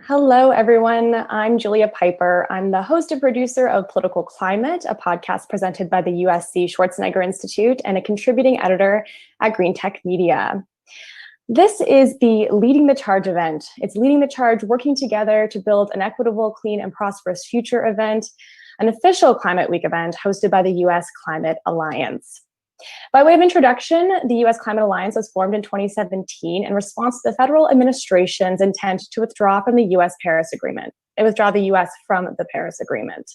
Hello, everyone. I'm Julia Piper. I'm the host and producer of Political Climate, a podcast presented by the USC Schwarzenegger Institute and a contributing editor at Green Tech Media. This is the Leading the Charge event. It's Leading the Charge, working together to build an equitable, clean, and prosperous future event, an official Climate Week event hosted by the US Climate Alliance. By way of introduction, the U.S. Climate Alliance was formed in 2017 in response to the federal administration's intent to withdraw from the U.S. Paris Agreement. It withdrew the U.S. from the Paris Agreement.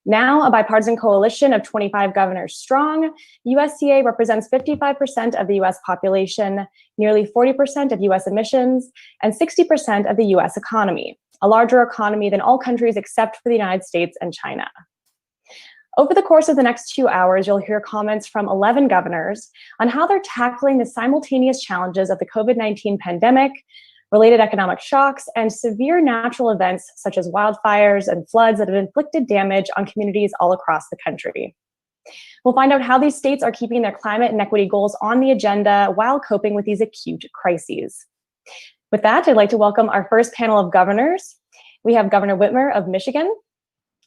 Now, a bipartisan coalition of 25 governors strong, USCA represents 55% of the U.S. population, nearly 40% of U.S. emissions, and 60% of the U.S. economy, a larger economy than all countries except for the United States and China. Over the course of the next 2 hours, you'll hear comments from 11 governors on how they're tackling the simultaneous challenges of the COVID-19 pandemic, related economic shocks, and severe natural events such as wildfires and floods that have inflicted damage on communities all across the country. We'll find out how these states are keeping their climate and equity goals on the agenda while coping with these acute crises. With that, I'd like to welcome our first panel of governors. We have Governor Whitmer of Michigan,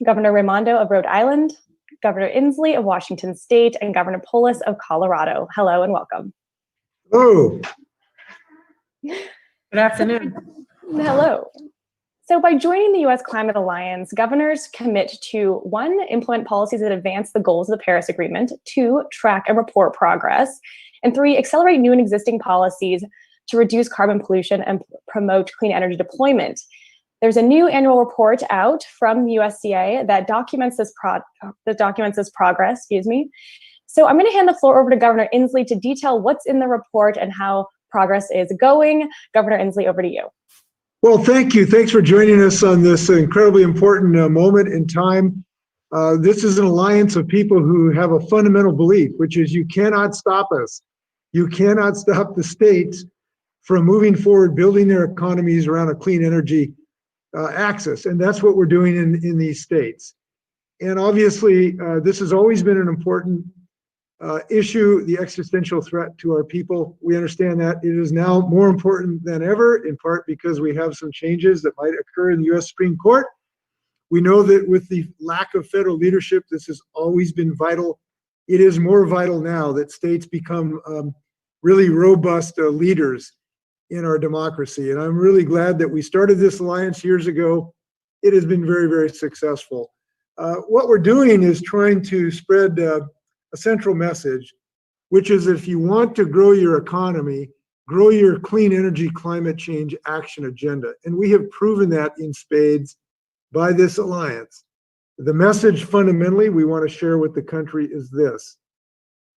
Governor Raimondo of Rhode Island, Governor Inslee of Washington State, and Governor Polis of Colorado. Hello and welcome. Hello. Good afternoon. Hello. So by joining the U.S. Climate Alliance, governors commit to 1, implement policies that advance the goals of the Paris Agreement, 2, track and report progress, and 3, accelerate new and existing policies to reduce carbon pollution and promote clean energy deployment. There's a new annual report out from the USCA that documents this progress. So I'm going to hand the floor over to Governor Inslee to detail what's in the report and how progress is going. Governor Inslee, over to you. Well, thank you. Thanks for joining us on this incredibly important moment in time. This is an alliance of people who have a fundamental belief, which is you cannot stop us. You cannot stop the states from moving forward, building their economies around a clean energy axis, and that's what we're doing in these states. And obviously, this has always been an important issue, the existential threat to our people. We understand that it is now more important than ever, in part because we have some changes that might occur in the U.S. Supreme Court. We know that with the lack of federal leadership, this has always been vital. It is more vital now that states become really robust leaders in our democracy. And I'm really glad that we started this alliance years ago. It has been very, very successful. What we're doing is trying to spread a central message, which is if you want to grow your economy, grow your clean energy climate change action agenda. And we have proven that in spades by this alliance. The message fundamentally we want to share with the country is this: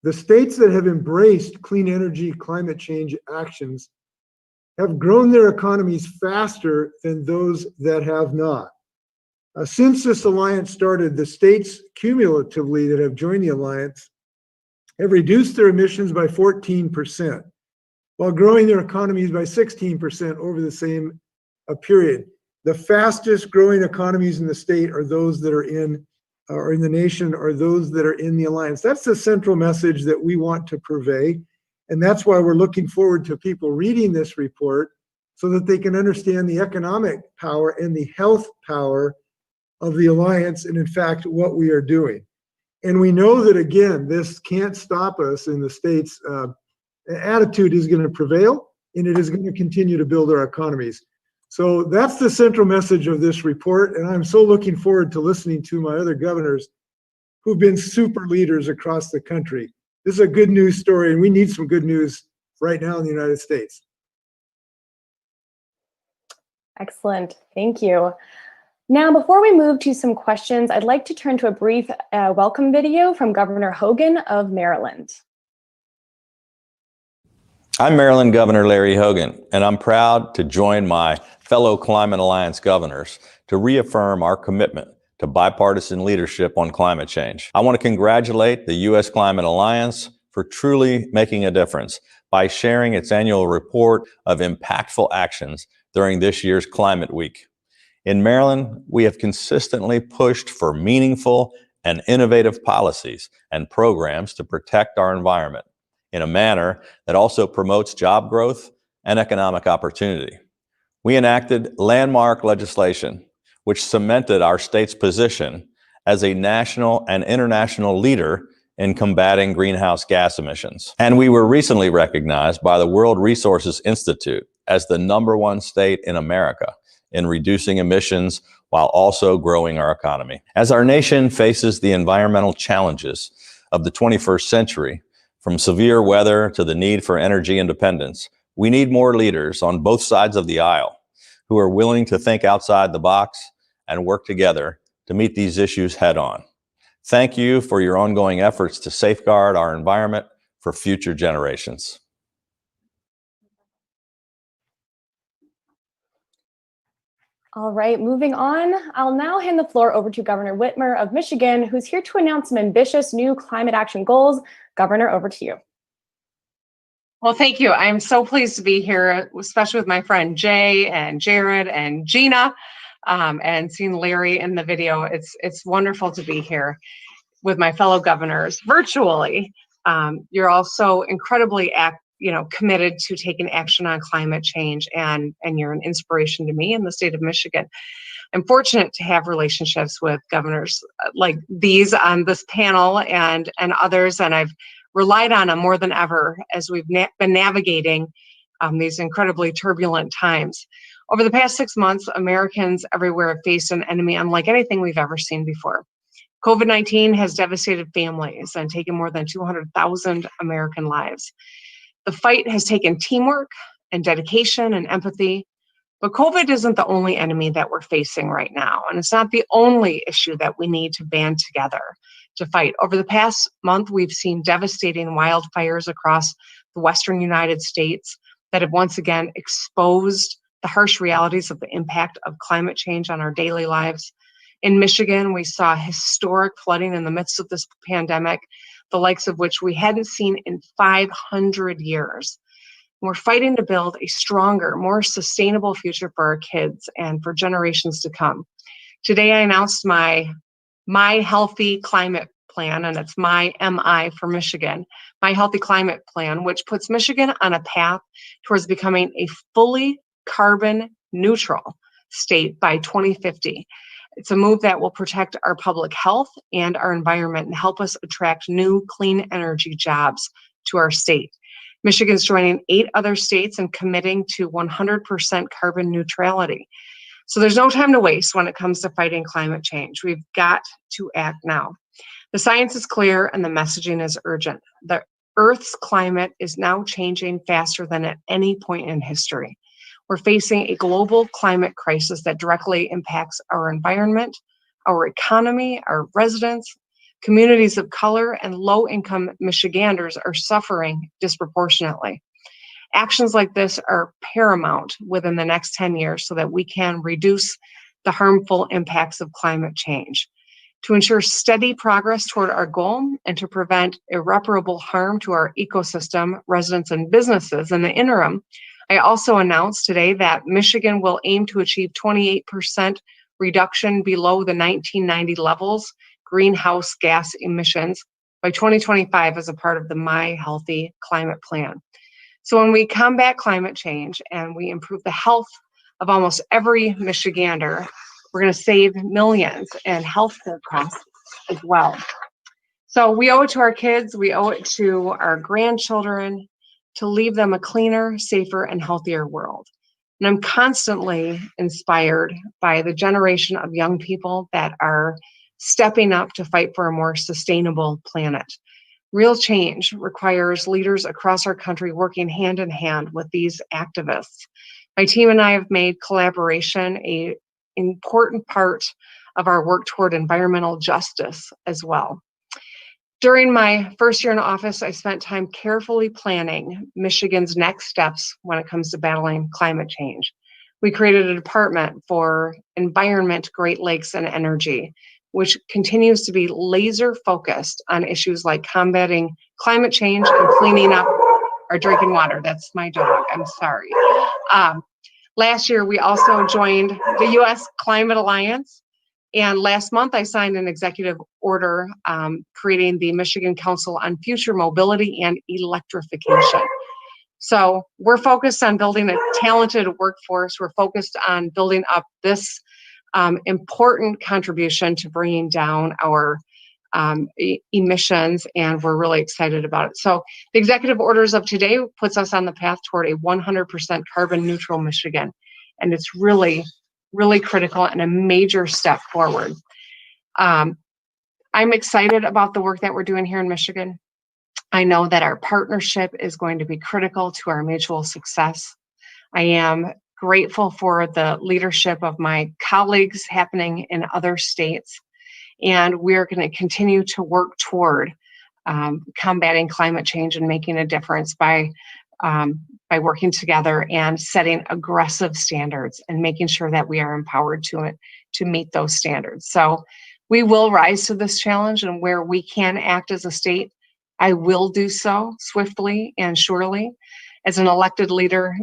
the states that have embraced clean energy climate change actions have grown their economies faster than those that have not. Since this alliance started, the states cumulatively that have joined the alliance have reduced their emissions by 14%, while growing their economies by 16% over the same period. The fastest growing economies in the state are those that are in the nation, are those that are in the alliance. That's the central message that we want to purvey. And that's why we're looking forward to people reading this report so that they can understand the economic power and the health power of the alliance and, in fact, what we are doing. And we know that, again, this can't stop us in the states. Attitude is going to prevail, and it is going to continue to build our economies. So that's the central message of this report. And I'm so looking forward to listening to my other governors who've been super leaders across the country. This is a good news story, and we need some good news right now in the United States. Excellent. Thank you. Now, before we move to some questions, I'd like to turn to a brief welcome video from Governor Hogan of Maryland. I'm Maryland Governor Larry Hogan, and I'm proud to join my fellow Climate Alliance governors to reaffirm our commitment to bipartisan leadership on climate change. I want to congratulate the U.S. Climate Alliance for truly making a difference by sharing its annual report of impactful actions during this year's Climate Week. In Maryland, we have consistently pushed for meaningful and innovative policies and programs to protect our environment in a manner that also promotes job growth and economic opportunity. We enacted landmark legislation, which cemented our state's position as a national and international leader in combating greenhouse gas emissions. And we were recently recognized by the World Resources Institute as the #1 state in America in reducing emissions while also growing our economy. As our nation faces the environmental challenges of the 21st century, from severe weather to the need for energy independence, we need more leaders on both sides of the aisle who are willing to think outside the box and work together to meet these issues head on. Thank you for your ongoing efforts to safeguard our environment for future generations. All right, moving on. I'll now hand the floor over to Governor Whitmer of Michigan, who's here to announce some ambitious new climate action goals. Governor, over to you. Well, thank you. I'm so pleased to be here, especially with my friend Jay and Jared and Gina, and seeing Larry in the video. It's wonderful to be here with my fellow governors virtually. You're also incredibly committed to taking action on climate change, and you're an inspiration to me in the state of Michigan. I'm fortunate to have relationships with governors like these on this panel and others, and I've relied on them more than ever as we've been navigating these incredibly turbulent times. Over the past 6 months, Americans everywhere have faced an enemy unlike anything we've ever seen before. COVID-19 has devastated families and taken more than 200,000 American lives. The fight has taken teamwork and dedication and empathy, but COVID isn't the only enemy that we're facing right now, and it's not the only issue that we need to band together to fight. Over the past month, we've seen devastating wildfires across the western United States that have once again exposed the harsh realities of the impact of climate change on our daily lives. In Michigan, we saw historic flooding in the midst of this pandemic, the likes of which we hadn't seen in 500 years. We're fighting to build a stronger, more sustainable future for our kids and for generations to come. Today, I announced my Healthy Climate Plan, and it's my MI for Michigan, My Healthy Climate Plan, which puts Michigan on a path towards becoming a fully carbon neutral state by 2050. It's a move that will protect our public health and our environment and help us attract new clean energy jobs to our state. Michigan's joining 8 other states and committing to 100% carbon neutrality. So there's no time to waste when it comes to fighting climate change. We've got to act now. The science is clear and the messaging is urgent. The Earth's climate is now changing faster than at any point in history. We're facing a global climate crisis that directly impacts our environment, our economy, our residents. Communities of color and low-income Michiganders are suffering disproportionately. Actions like this are paramount within the next 10 years so that we can reduce the harmful impacts of climate change. To ensure steady progress toward our goal and to prevent irreparable harm to our ecosystem, residents, and businesses in the interim, I also announced today that Michigan will aim to achieve 28% reduction below the 1990 levels greenhouse gas emissions by 2025 as a part of the My Healthy Climate Plan. So when we combat climate change and we improve the health of almost every Michigander, we're going to save millions in healthcare costs as well. So we owe it to our kids, we owe it to our grandchildren to leave them a cleaner, safer, and healthier world. And I'm constantly inspired by the generation of young people that are stepping up to fight for a more sustainable planet. Real change requires leaders across our country working hand in hand with these activists. My team and I have made collaboration an important part of our work toward environmental justice as well. During my first year in office, I spent time carefully planning Michigan's next steps when it comes to battling climate change. We created a department for environment, Great Lakes, and energy, which continues to be laser focused on issues like combating climate change and cleaning up our drinking water. That's my dog, I'm sorry. Last year, we also joined the U.S. Climate Alliance. And last month, I signed an executive order creating the Michigan Council on Future Mobility and Electrification. So we're focused on building a talented workforce. We're focused on building up this important contribution to bringing down our emissions, and we're really excited about it. So the executive orders of today puts us on the path toward a 100% carbon neutral Michigan, and it's really, really critical and a major step forward. I'm excited about the work that we're doing here in Michigan. I know that our partnership is going to be critical to our mutual success. I am grateful for the leadership of my colleagues happening in other states, and we're going to continue to work toward combating climate change and making a difference by working together and setting aggressive standards and making sure that we are empowered to meet those standards. So we will rise to this challenge, and where we can act as a state, I will do so swiftly and surely. As an elected leader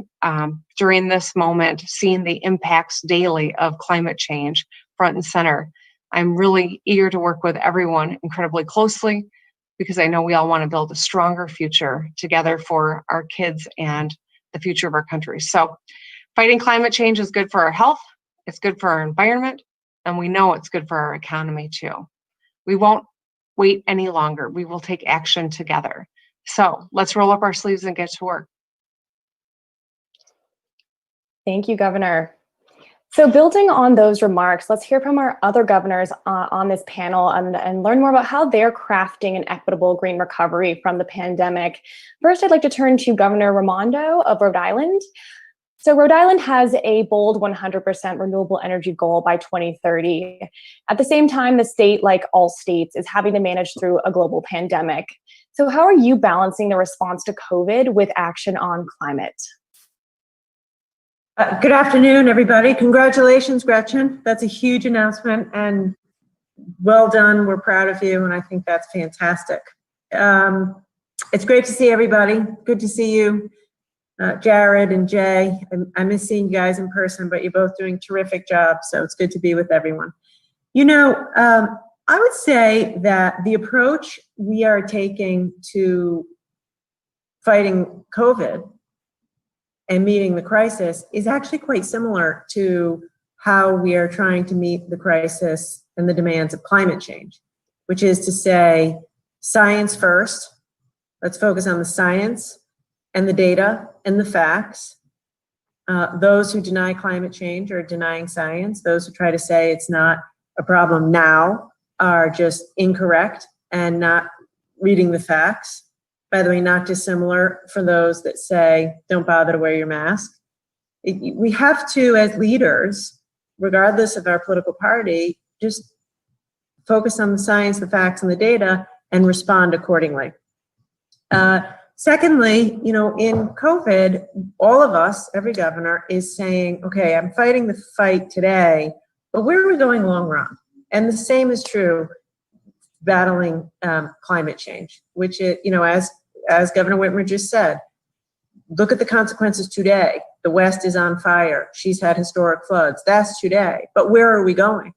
during this moment, seeing the impacts daily of climate change front and center, I'm really eager to work with everyone incredibly closely, because I know we all want to build a stronger future together for our kids and the future of our country. So fighting climate change is good for our health, it's good for our environment, and we know it's good for our economy too. We won't wait any longer. We will take action together. So let's roll up our sleeves and get to work. Thank you, Governor. So building on those remarks, let's hear from our other governors on this panel and learn more about how they're crafting an equitable green recovery from the pandemic. First, I'd like to turn to Governor Raimondo of Rhode Island. So Rhode Island has a bold 100% renewable energy goal by 2030. At the same time, the state, like all states, is having to manage through a global pandemic. So how are you balancing the response to COVID with action on climate? Good afternoon, everybody. Congratulations, Gretchen. That's a huge announcement, and well done. We're proud of you, and I think that's fantastic. It's great to see everybody. Good to see you, Jared and Jay. I miss seeing you guys in person, but you're both doing terrific jobs, so it's good to be with everyone. You know, I would say that the approach we are taking to fighting COVID and meeting the crisis is actually quite similar to how we are trying to meet the crisis and the demands of climate change, which is to say, science first. Let's focus on the science and the data and the facts. Those who deny climate change are denying science. Those who try to say it's not a problem now are just incorrect and not reading the facts. By the way, not dissimilar for those that say, don't bother to wear your mask. We have to, as leaders, regardless of our political party, just focus on the science, the facts, and the data and respond accordingly. Secondly, you know, in COVID, all of us, every governor is saying, okay, I'm fighting the fight today, but where are we going long run? And the same is true battling climate change, which is, you know, as Governor Whitmer just said, look at the consequences today. The West is on fire. She's had historic floods. That's today. But where are we going?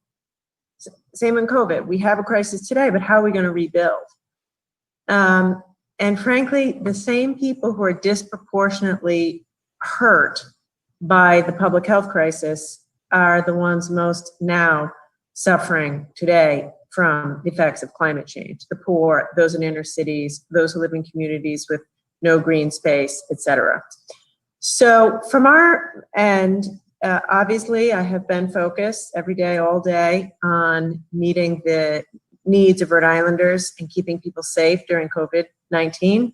Same in COVID. We have a crisis today, but how are we going to rebuild? And frankly, the same people who are disproportionately hurt by the public health crisis are the ones most now suffering today from the effects of climate change. The poor, those in inner cities, those who live in communities with no green space, et cetera. So from our end, obviously I have been focused every day, all day on meeting the needs of Rhode Islanders and keeping people safe during COVID-19.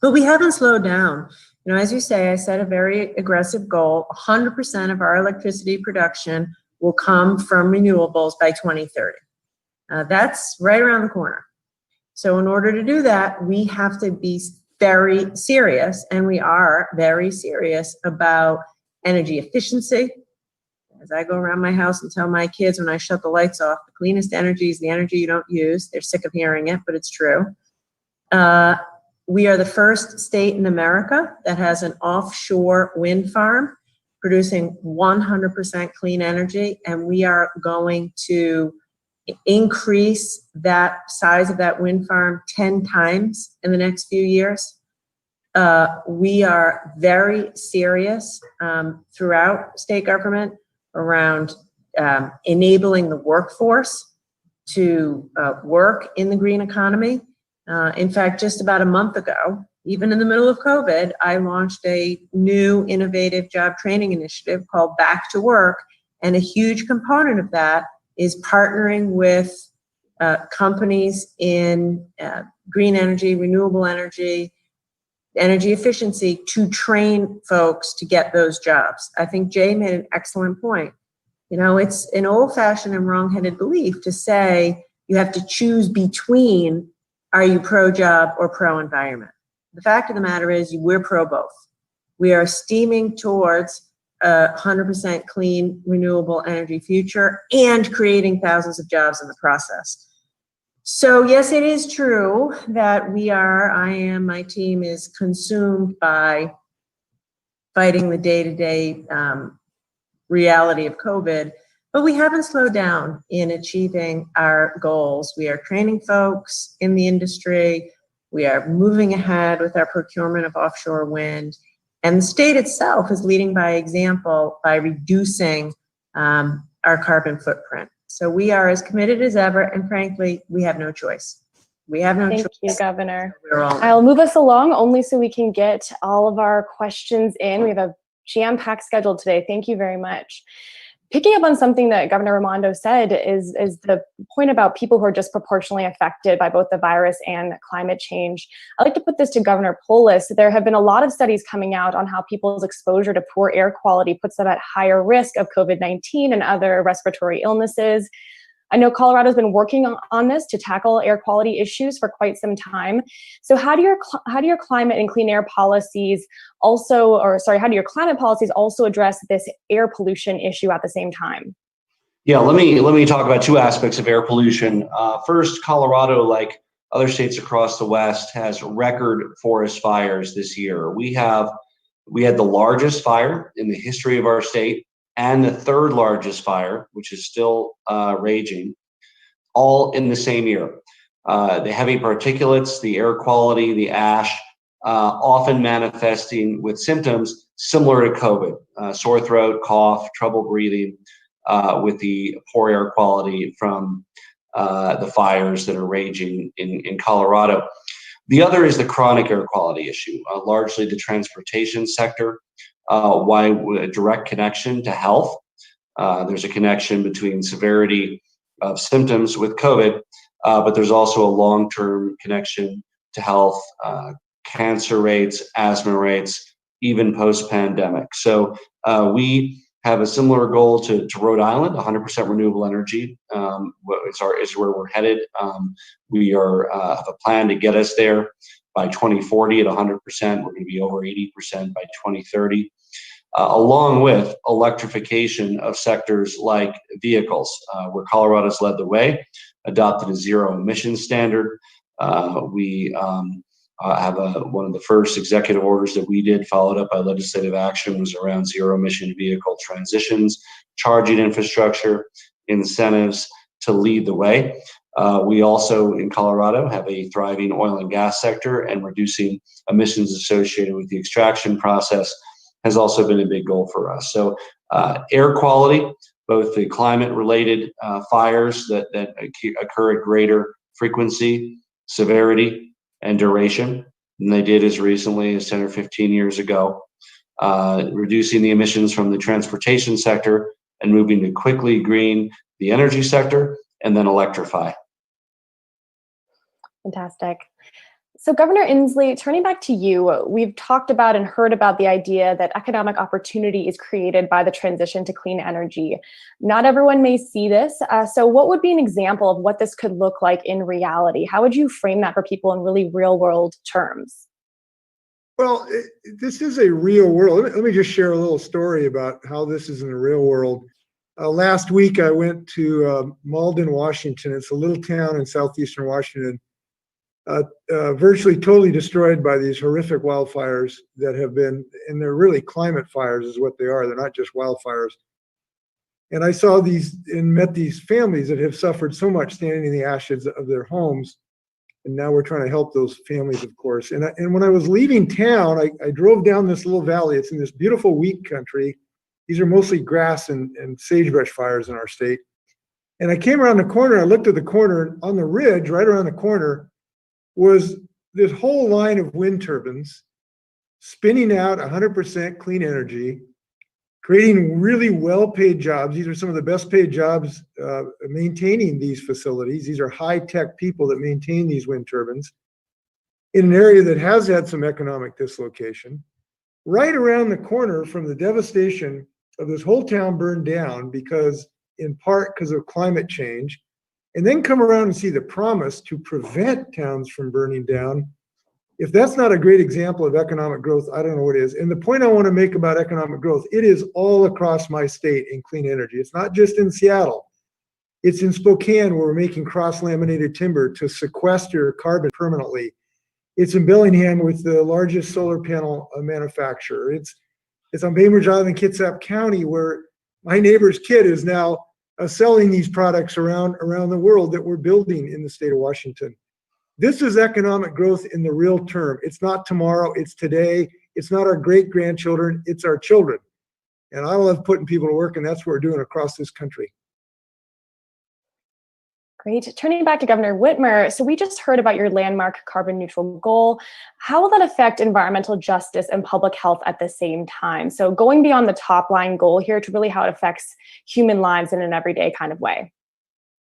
But we haven't slowed down. You know, as you say, I set a very aggressive goal. 100% of our electricity production will come from renewables by 2030. That's right around the corner. So in order to do that, we have to be very serious, and we are very serious about energy efficiency. As I go around my house and tell my kids when I shut the lights off, the cleanest energy is the energy you don't use. They're sick of hearing it, but it's true. We are the first state in America that has an offshore wind farm producing 100% clean energy, and we are going to increase that size of that wind farm 10 times in the next few years. We are very serious throughout state government around enabling the workforce to work in the green economy. In fact, just about a month ago, even in the middle of COVID, I launched a new innovative job training initiative called Back to Work. And a huge component of that is partnering with companies in green energy, renewable energy, energy efficiency to train folks to get those jobs. I think Jay made an excellent point. You know, it's an old-fashioned and wrong-headed belief to say you have to choose between are you pro-job or pro-environment. The fact of the matter is we're pro both. We are steaming towards a 100% clean, renewable energy future and creating thousands of jobs in the process. So yes, it is true that my team is consumed by fighting the day-to-day reality of COVID, but we haven't slowed down in achieving our goals. We are training folks in the industry. We are moving ahead with our procurement of offshore wind. And the state itself is leading by example by reducing our carbon footprint. So we are as committed as ever, and frankly, we have no choice. We have no choice. Thank you, Governor. We're all in. I'll move us along only so we can get all of our questions in. We have a jam-packed schedule today. Thank you very much. Picking up on something that Governor Raimondo said is the point about people who are disproportionately affected by both the virus and climate change. I'd like to put this to Governor Polis. There have been a lot of studies coming out on how people's exposure to poor air quality puts them at higher risk of COVID-19 and other respiratory illnesses. I know Colorado's been working on this to tackle air quality issues for quite some time. So how do your climate and clean air policies how do your climate policies also address this air pollution issue at the same time? Yeah, let me talk about two aspects of air pollution. First, Colorado, like other states across the West, has record forest fires this year. We had the largest fire in the history of our state, and the third largest fire, which is still raging, all in the same year. The heavy particulates, the air quality, the ash, often manifesting with symptoms similar to COVID, sore throat, cough, trouble breathing, with the poor air quality from the fires that are raging in Colorado. The other is the chronic air quality issue, largely the transportation sector. Why a direct connection to health. There's a connection between severity of symptoms with COVID, but there's also a long-term connection to health, cancer rates, asthma rates, even post-pandemic. So we have a similar goal to Rhode Island. 100% renewable energy is where we're headed. We have a plan to get us there by 2040 at 100%. We're going to be over 80% by 2030, along with electrification of sectors like vehicles, where Colorado's led the way, adopted a zero emission standard. We have one of the first executive orders that we did, followed up by legislative action, was around zero emission vehicle transitions, charging infrastructure, incentives to lead the way. We also, in Colorado, have a thriving oil and gas sector, and reducing emissions associated with the extraction process has also been a big goal for us. So air quality, both the climate-related fires that occur at greater frequency, severity, and duration than they did as recently as 10 or 15 years ago, reducing the emissions from the transportation sector and moving to quickly green the energy sector and then electrify. Fantastic. So Governor Inslee, turning back to you, we've talked about and heard about the idea that economic opportunity is created by the transition to clean energy. Not everyone may see this. So what would be an example of what this could look like in reality? How would you frame that for people in really real world terms? Well, this is a real world. Let me just share a little story about how this is in the real world. Last week, I went to Malden, Washington. It's a little town in southeastern Washington, virtually totally destroyed by these horrific wildfires that have been, and they're really climate fires is what they are. They're not just wildfires. And I saw these and met these families that have suffered so much standing in the ashes of their homes. And now we're trying to help those families, of course. And when I was leaving town, I drove down this little valley. It's in this beautiful wheat country. These are mostly grass and sagebrush fires in our state. And I came around the corner, I looked at the corner, on the ridge, right around the corner, was this whole line of wind turbines spinning out 100% clean energy, creating really well-paid jobs. These are some of the best paid jobs maintaining these facilities. These are high-tech people that maintain these wind turbines in an area that has had some economic dislocation. Right around the corner from the devastation of this whole town burned down in part because of climate change, and then come around and see the promise to prevent towns from burning down. If that's not a great example of economic growth, I don't know what is. And the point I want to make about economic growth, it is all across my state in clean energy. It's not just in Seattle. It's in Spokane, where we're making cross-laminated timber to sequester carbon permanently. It's in Bellingham with the largest solar panel manufacturer. It's on Bainbridge Island, Kitsap County, where my neighbor's kid is now selling these products around the world that we're building in the state of Washington. This is economic growth in the real term. It's not tomorrow, it's today. It's not our great-grandchildren, it's our children. And I love putting people to work, and that's what we're doing across this country. Great. Turning back to Governor Whitmer, so we just heard about your landmark carbon neutral goal. How will that affect environmental justice and public health at the same time? So going beyond the top line goal here to really how it affects human lives in an everyday kind of way.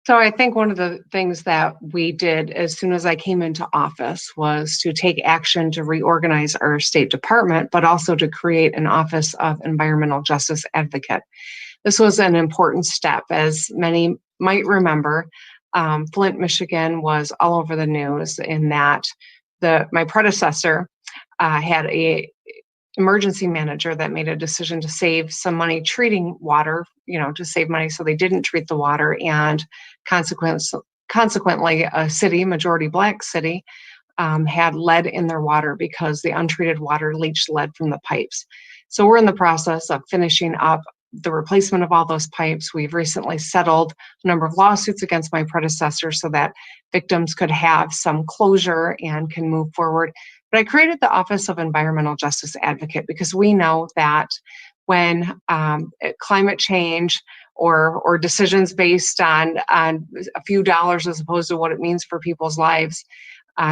So I think one of the things that we did as soon as I came into office was to take action to reorganize our State Department, but also to create an Office of Environmental Justice Advocate. This was an important step. As many might remember, Flint, Michigan was all over the news in that my predecessor had a emergency manager that made a decision to save some money treating water, to save money so they didn't treat the water, and consequently a city, majority Black city, had lead in their water because the untreated water leached lead from the pipes. So we're in the process of finishing up the replacement of all those pipes. We've recently settled a number of lawsuits against my predecessor so that victims could have some closure and can move forward. But I created the Office of Environmental Justice Advocate because we know that when climate change or decisions based on a few dollars as opposed to what it means for people's lives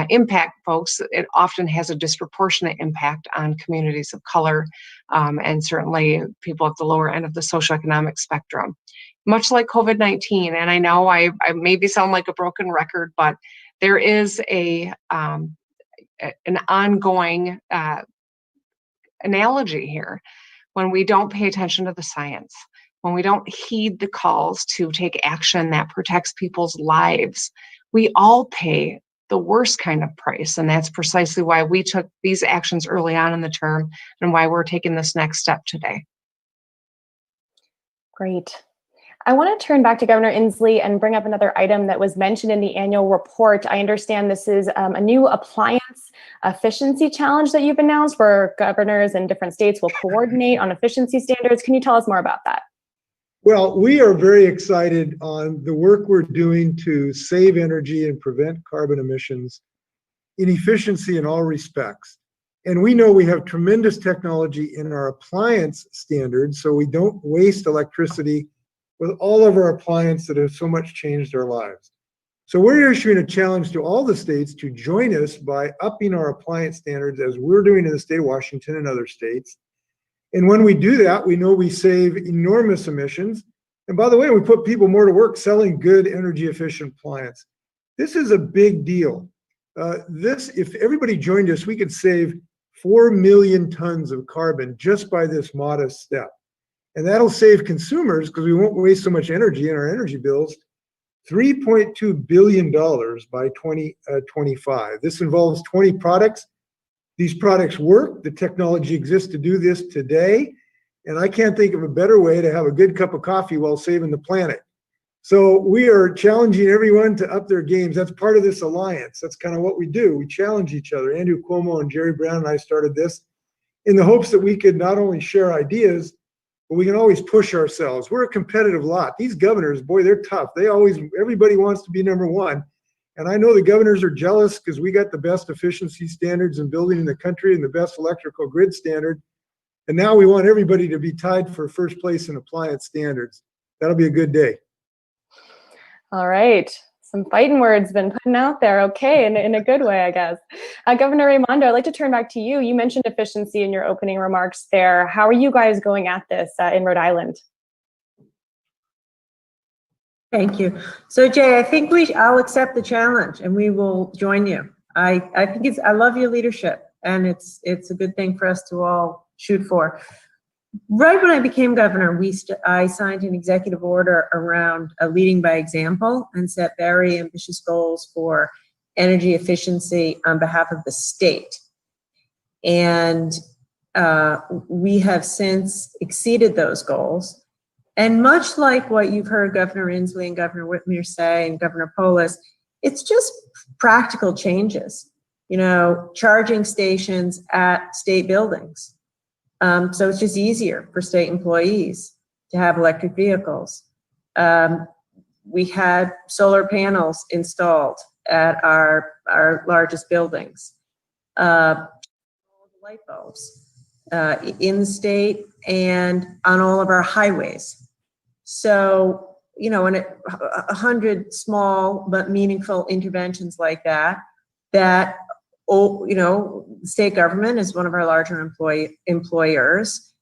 impact folks, it often has a disproportionate impact on communities of color and certainly people at the lower end of the socioeconomic spectrum. Much like COVID-19, and I know I maybe sound like a broken record, but there is an ongoing analogy here. When we don't pay attention to the science, when we don't heed the calls to take action that protects people's lives, we all pay the worst kind of price. And that's precisely why we took these actions early on in the term and why we're taking this next step today. Great. I want to turn back to Governor Inslee and bring up another item that was mentioned in the annual report. I understand this is a new appliance efficiency challenge that you've announced where governors in different states will coordinate on efficiency standards. Can you tell us more about that? Well, we are very excited on the work we're doing to save energy and prevent carbon emissions in efficiency in all respects. And we know we have tremendous technology in our appliance standards, so we don't waste electricity with all of our appliances that have so much changed our lives. So we're issuing a challenge to all the states to join us by upping our appliance standards as we're doing in the state of Washington and other states. And when we do that, we know we save enormous emissions. And by the way, we put people more to work selling good energy efficient appliances. This is a big deal. If everybody joined us, we could save 4 million tons of carbon just by this modest step. And that'll save consumers, because we won't waste so much energy in our energy bills, $3.2 billion by 2025. This involves 20 products. These products work. The technology exists to do this today. And I can't think of a better way to have a good cup of coffee while saving the planet. So we are challenging everyone to up their games. That's part of this alliance. That's kind of what we do. We challenge each other. Andrew Cuomo and Jerry Brown and I started this in the hopes that we could not only share ideas, but we can always push ourselves. We're a competitive lot. These governors, boy, they're tough. Everybody wants to be number one. And I know the governors are jealous because we got the best efficiency standards in building in the country and the best electrical grid standard. And now we want everybody to be tied for first place in appliance standards. That'll be a good day. All right. Some fighting words been putting out there. Okay, in a good way, I guess. Governor Raimondo, I'd like to turn back to you. You mentioned efficiency in your opening remarks there. How are you guys going at this in Rhode Island? Thank you. So Jay, I think I'll accept the challenge and we will join you. I think I love your leadership, and it's a good thing for us to all shoot for. Right when I became governor, I signed an executive order around leading by example and set very ambitious goals for energy efficiency on behalf of the state. And we have since exceeded those goals. And much like what you've heard Governor Inslee and Governor Whitmer say and Governor Polis, it's just practical changes, charging stations at state buildings. So it's just easier for state employees to have electric vehicles. We had solar panels installed at our largest buildings, light bulbs in the state and on all of our highways. So, and 100 small but meaningful interventions like that, state government is one of our larger employers.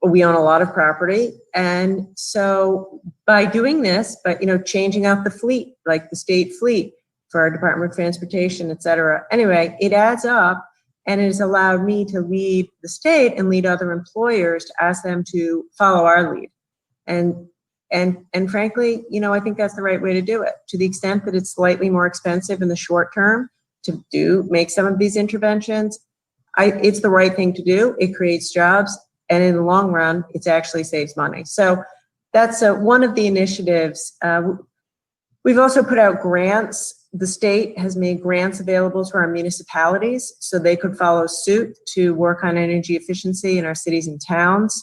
We own a lot of property. And so by doing this, changing out the fleet, like the state fleet for our Department of Transportation, et cetera. Anyway, it adds up, and it has allowed me to lead the state and lead other employers to ask them to follow our lead. And frankly, I think that's the right way to do it. To the extent that it's slightly more expensive in the short term to make some of these interventions, it's the right thing to do. It creates jobs, and in the long run, it actually saves money. So that's one of the initiatives. We've also put out grants. The state has made grants available to our municipalities so they could follow suit to work on energy efficiency in our cities and towns,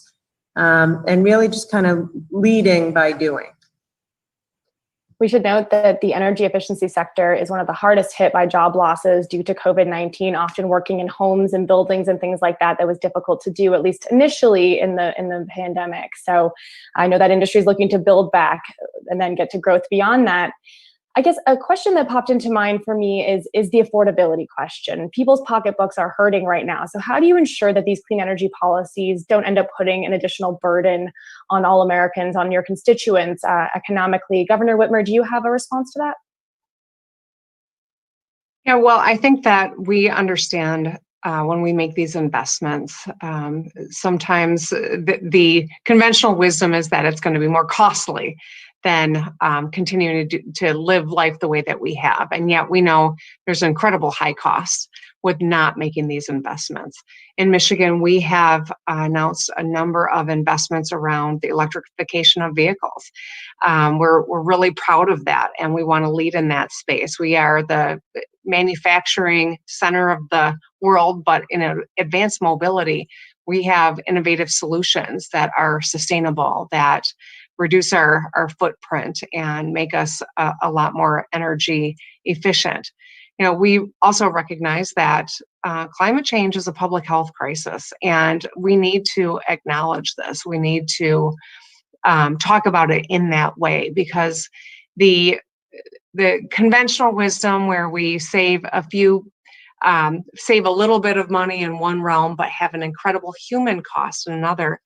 and really just kind of leading by doing. We should note that the energy efficiency sector is one of the hardest hit by job losses due to COVID-19, often working in homes and buildings and things like that was difficult to do, at least initially in the pandemic. So I know that industry is looking to build back and then get to growth beyond that. I guess a question that popped into mind for me is the affordability question. People's pocketbooks are hurting right now. So how do you ensure that these clean energy policies don't end up putting an additional burden on all Americans, on your constituents economically? Governor Whitmer, do you have a response to that? Yeah, well, I think that we understand when we make these investments, sometimes the conventional wisdom is that it's going to be more costly than continuing to live life the way that we have. And yet we know there's incredible high costs with not making these investments. In Michigan, we have announced a number of investments around the electrification of vehicles. We're really proud of that, and we want to lead in that space. We are the manufacturing center of the world, but in advanced mobility, we have innovative solutions that are sustainable, that reduce our footprint and make us a lot more energy efficient. We also recognize that climate change is a public health crisis, and we need to acknowledge this. We need to talk about it in that way, because the conventional wisdom where we save a little bit of money in one realm, but have an incredible human cost in another,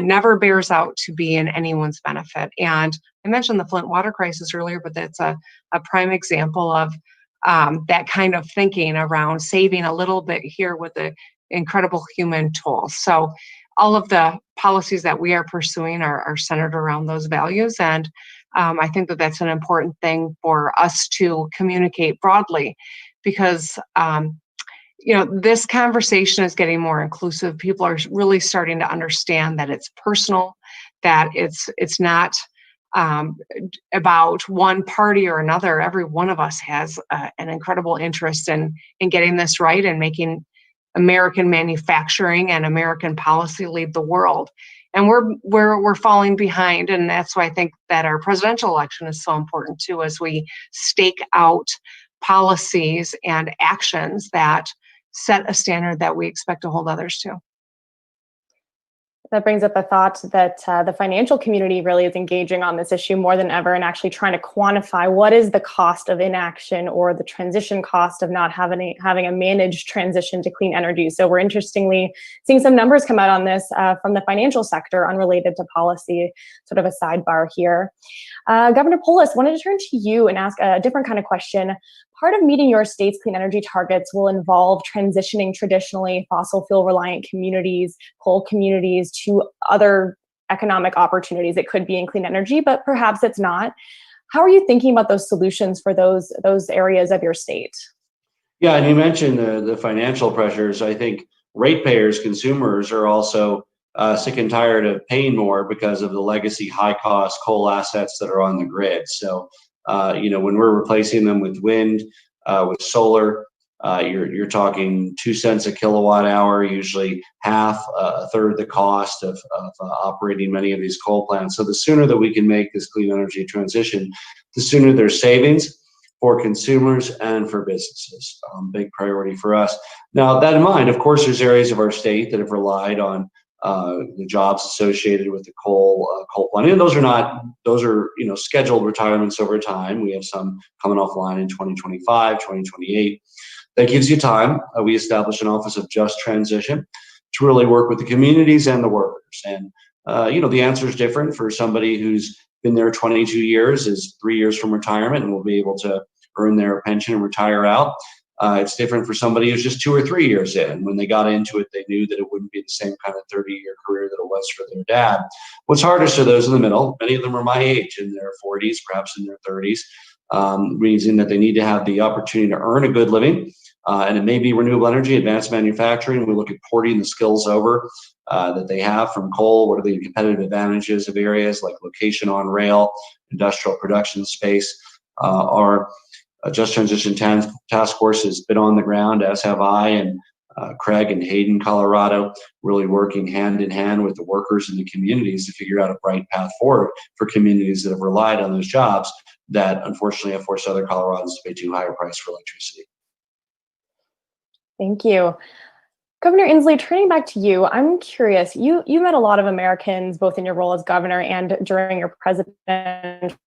never bears out to be in anyone's benefit. And I mentioned the Flint water crisis earlier, but that's a prime example of that kind of thinking around saving a little bit here with the incredible human toll. So all of the policies that we are pursuing are centered around those values. And I think that that's an important thing for us to communicate broadly, because this conversation is getting more inclusive. People are really starting to understand that it's personal, that it's not about one party or another. Every one of us has an incredible interest in getting this right and making American manufacturing and American policy lead the world. and we're falling behind. And that's why I think that our presidential election is so important too, as we stake out policies and actions that set a standard that we expect to hold others to. That brings up a thought that the financial community really is engaging on this issue more than ever and actually trying to quantify what is the cost of inaction or the transition cost of not having a managed transition to clean energy. So we're interestingly seeing some numbers come out on this from the financial sector, unrelated to policy, sort of a sidebar here. Governor Polis, wanted to turn to you and ask a different kind of question. Part of meeting your state's clean energy targets will involve transitioning traditionally fossil fuel reliant communities, coal communities, to other economic opportunities. It could be in clean energy, but perhaps it's not. How are you thinking about those solutions for those areas of your state? Yeah, and you mentioned the financial pressures. I think ratepayers, consumers are also sick and tired of paying more because of the legacy high-cost coal assets that are on the grid. So, when we're replacing them with wind, with solar, you're talking 2 cents a kilowatt hour, usually half, a third the cost of operating many of these coal plants. So the sooner that we can make this clean energy transition, the sooner there's savings for consumers and for businesses. Big priority for us. Now, that in mind, of course, there's areas of our state that have relied on the jobs associated with the coal plant. And those are scheduled retirements over time. We have some coming offline in 2025, 2028. That gives you time. We established an Office of Just Transition to really work with the communities and the workers. And the answer is different for somebody who's been there 22 years, is 3 years from retirement, and will be able to earn their pension and retire out. It's different for somebody who's just 2 or 3 years in. When they got into it, they knew that it wouldn't be the same kind of 30-year career that it was for their dad. What's hardest are those in the middle. Many of them are my age, in their 40s, perhaps in their 30s, reason that they need to have the opportunity to earn a good living. And it may be renewable energy, advanced manufacturing. We look at porting the skills over that they have from coal. What are the competitive advantages of areas like location on rail, industrial production space? Our Just Transition Task Force has been on the ground, as have I and Craig and Hayden, Colorado, really working hand in hand with the workers and the communities to figure out a bright path forward for communities that have relied on those jobs that unfortunately have forced other Coloradans to pay too high a price for electricity. Thank you. Governor Inslee, turning back to you, I'm curious, you met a lot of Americans, both in your role as governor and during your presidential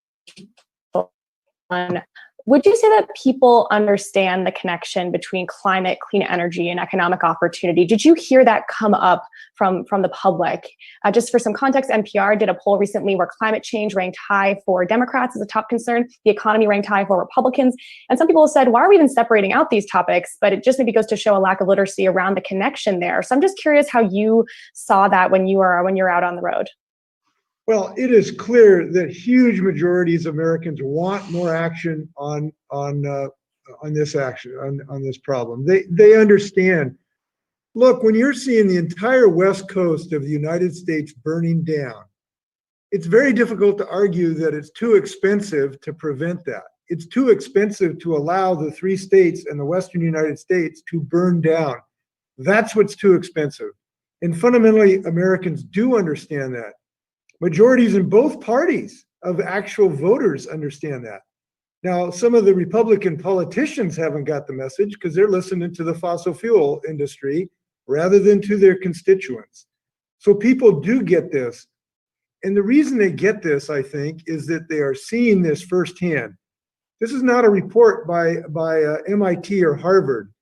run. Would you say that people understand the connection between climate, clean energy, and economic opportunity? Did you hear that come up from the public? Just for some context, NPR did a poll recently where climate change ranked high for Democrats as a top concern. The economy ranked high for Republicans. And some people said, why are we even separating out these topics? But it just maybe goes to show a lack of literacy around the connection there. So I'm just curious how you saw that when you're out on the road. Well, it is clear that huge majorities of Americans want more action on this problem. They understand. Look, when you're seeing the entire west coast of the United States burning down, it's very difficult to argue that it's too expensive to prevent that. It's too expensive to allow the 3 states and the western United States to burn down. That's what's too expensive. And fundamentally, Americans do understand that. Majorities in both parties of actual voters understand that. Now, some of the Republican politicians haven't got the message because they're listening to the fossil fuel industry rather than to their constituents. So people do get this. And the reason they get this, I think, is that they are seeing this firsthand. This is not a report by MIT or Harvard.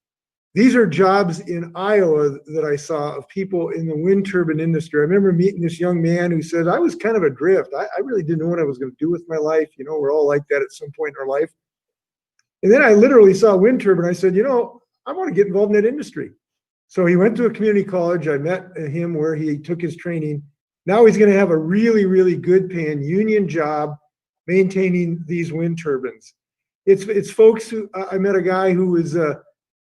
These are jobs in Iowa that I saw of people in the wind turbine industry. I remember meeting this young man who said, I was kind of adrift. I really didn't know what I was going to do with my life. We're all like that at some point in our life. And then I literally saw wind turbine. I said, I want to get involved in that industry. So he went to a community college. I met him where he took his training. Now he's going to have a really, really good paying union job maintaining these wind turbines. It's folks who, I met a guy who was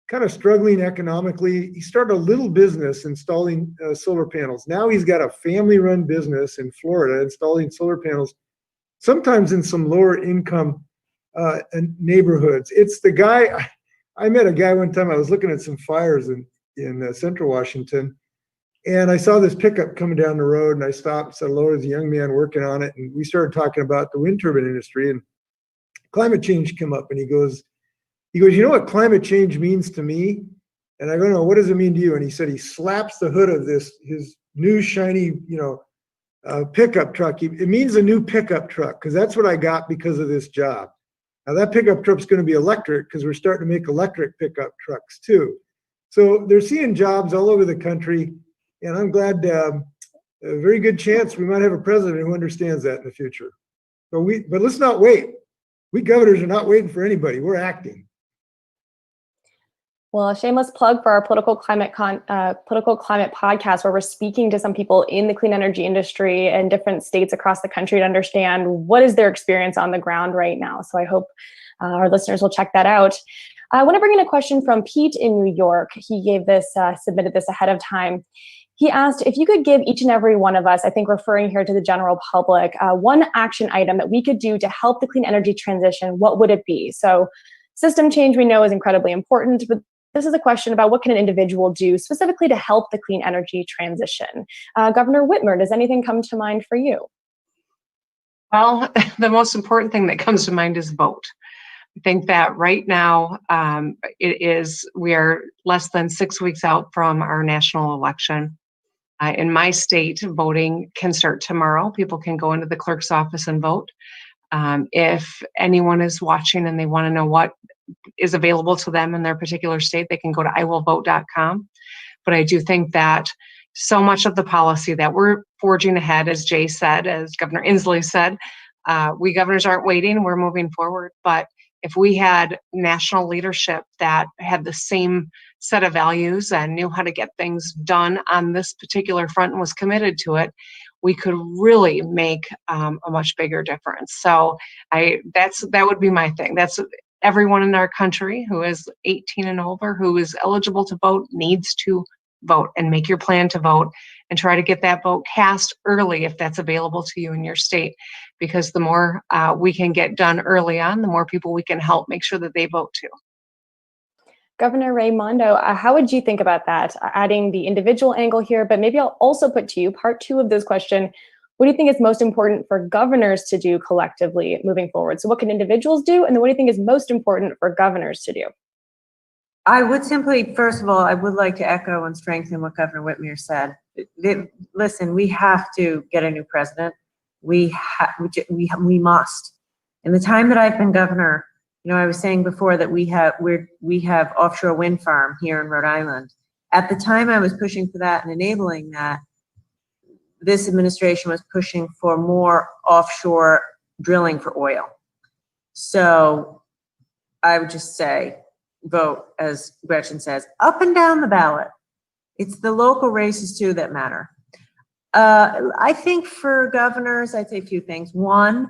kind of struggling economically. He started a little business installing solar panels. Now he's got a family-run business in Florida installing solar panels, sometimes in some lower income neighborhoods. It's the guy, I met a guy one time, I was looking at some fires in Central Washington, And I saw this pickup coming down the road, and I stopped, said hello to the young man working on it, and we started talking about the wind turbine industry, and climate change came up, and he goes, you know what climate change means to me? And I go, no, what does it mean to you? And he said he slaps the hood of his new shiny, pickup truck. It means a new pickup truck, because that's what I got because of this job. Now that pickup truck's going to be electric, because we're starting to make electric pickup trucks too. So they're seeing jobs all over the country, and I'm glad. A very good chance we might have a president who understands that in the future. But let's not wait. We governors are not waiting for anybody. We're acting. Well, a shameless plug for our political climate podcast, where we're speaking to some people in the clean energy industry in different states across the country to understand what is their experience on the ground right now. So I hope our listeners will check that out. I want to bring in a question from Pete in New York. He gave this, submitted this ahead of time. He asked if you could give each and every one of us, I think referring here to the general public, one action item that we could do to help the clean energy transition, what would it be? So system change we know is incredibly important, but this is a question about what can an individual do specifically to help the clean energy transition. Governor Whitmer, does anything come to mind for you? Well, the most important thing that comes to mind is vote. I think that right now we are less than 6 weeks out from our national election. In my state, voting can start tomorrow. People can go into the clerk's office and vote. If anyone is watching and they want to know what is available to them in their particular state, they can go to iwillvote.com. But I do think that so much of the policy that we're forging ahead, as Jay said, as Governor Inslee said, we governors aren't waiting, we're moving forward. But if we had national leadership that had the same set of values and knew how to get things done on this particular front and was committed to it, we could really make a much bigger difference. So that would be my thing. That's everyone in our country who is 18 and over, who is eligible to vote, needs to vote, and make your plan to vote and try to get that vote cast early if that's available to you in your state. Because the more we can get done early on, the more people we can help make sure that they vote too. Governor Raimondo, how would you think about that? Adding the individual angle here, but maybe I'll also put to you part two of this question. What do you think is most important for governors to do collectively moving forward? So what can individuals do? And then what do you think is most important for governors to do? I would simply, first of all, I would like to echo and strengthen what Governor Whitmer said. Listen, we have to get a new president. We must. In the time that I've been governor, I was saying before that we have offshore wind farm here in Rhode Island. At the time I was pushing for that and enabling that, this administration was pushing for more offshore drilling for oil. So I would just say, vote, as Gretchen says, up and down the ballot. It's the local races too that matter. I think for governors, I'd say a few things. One,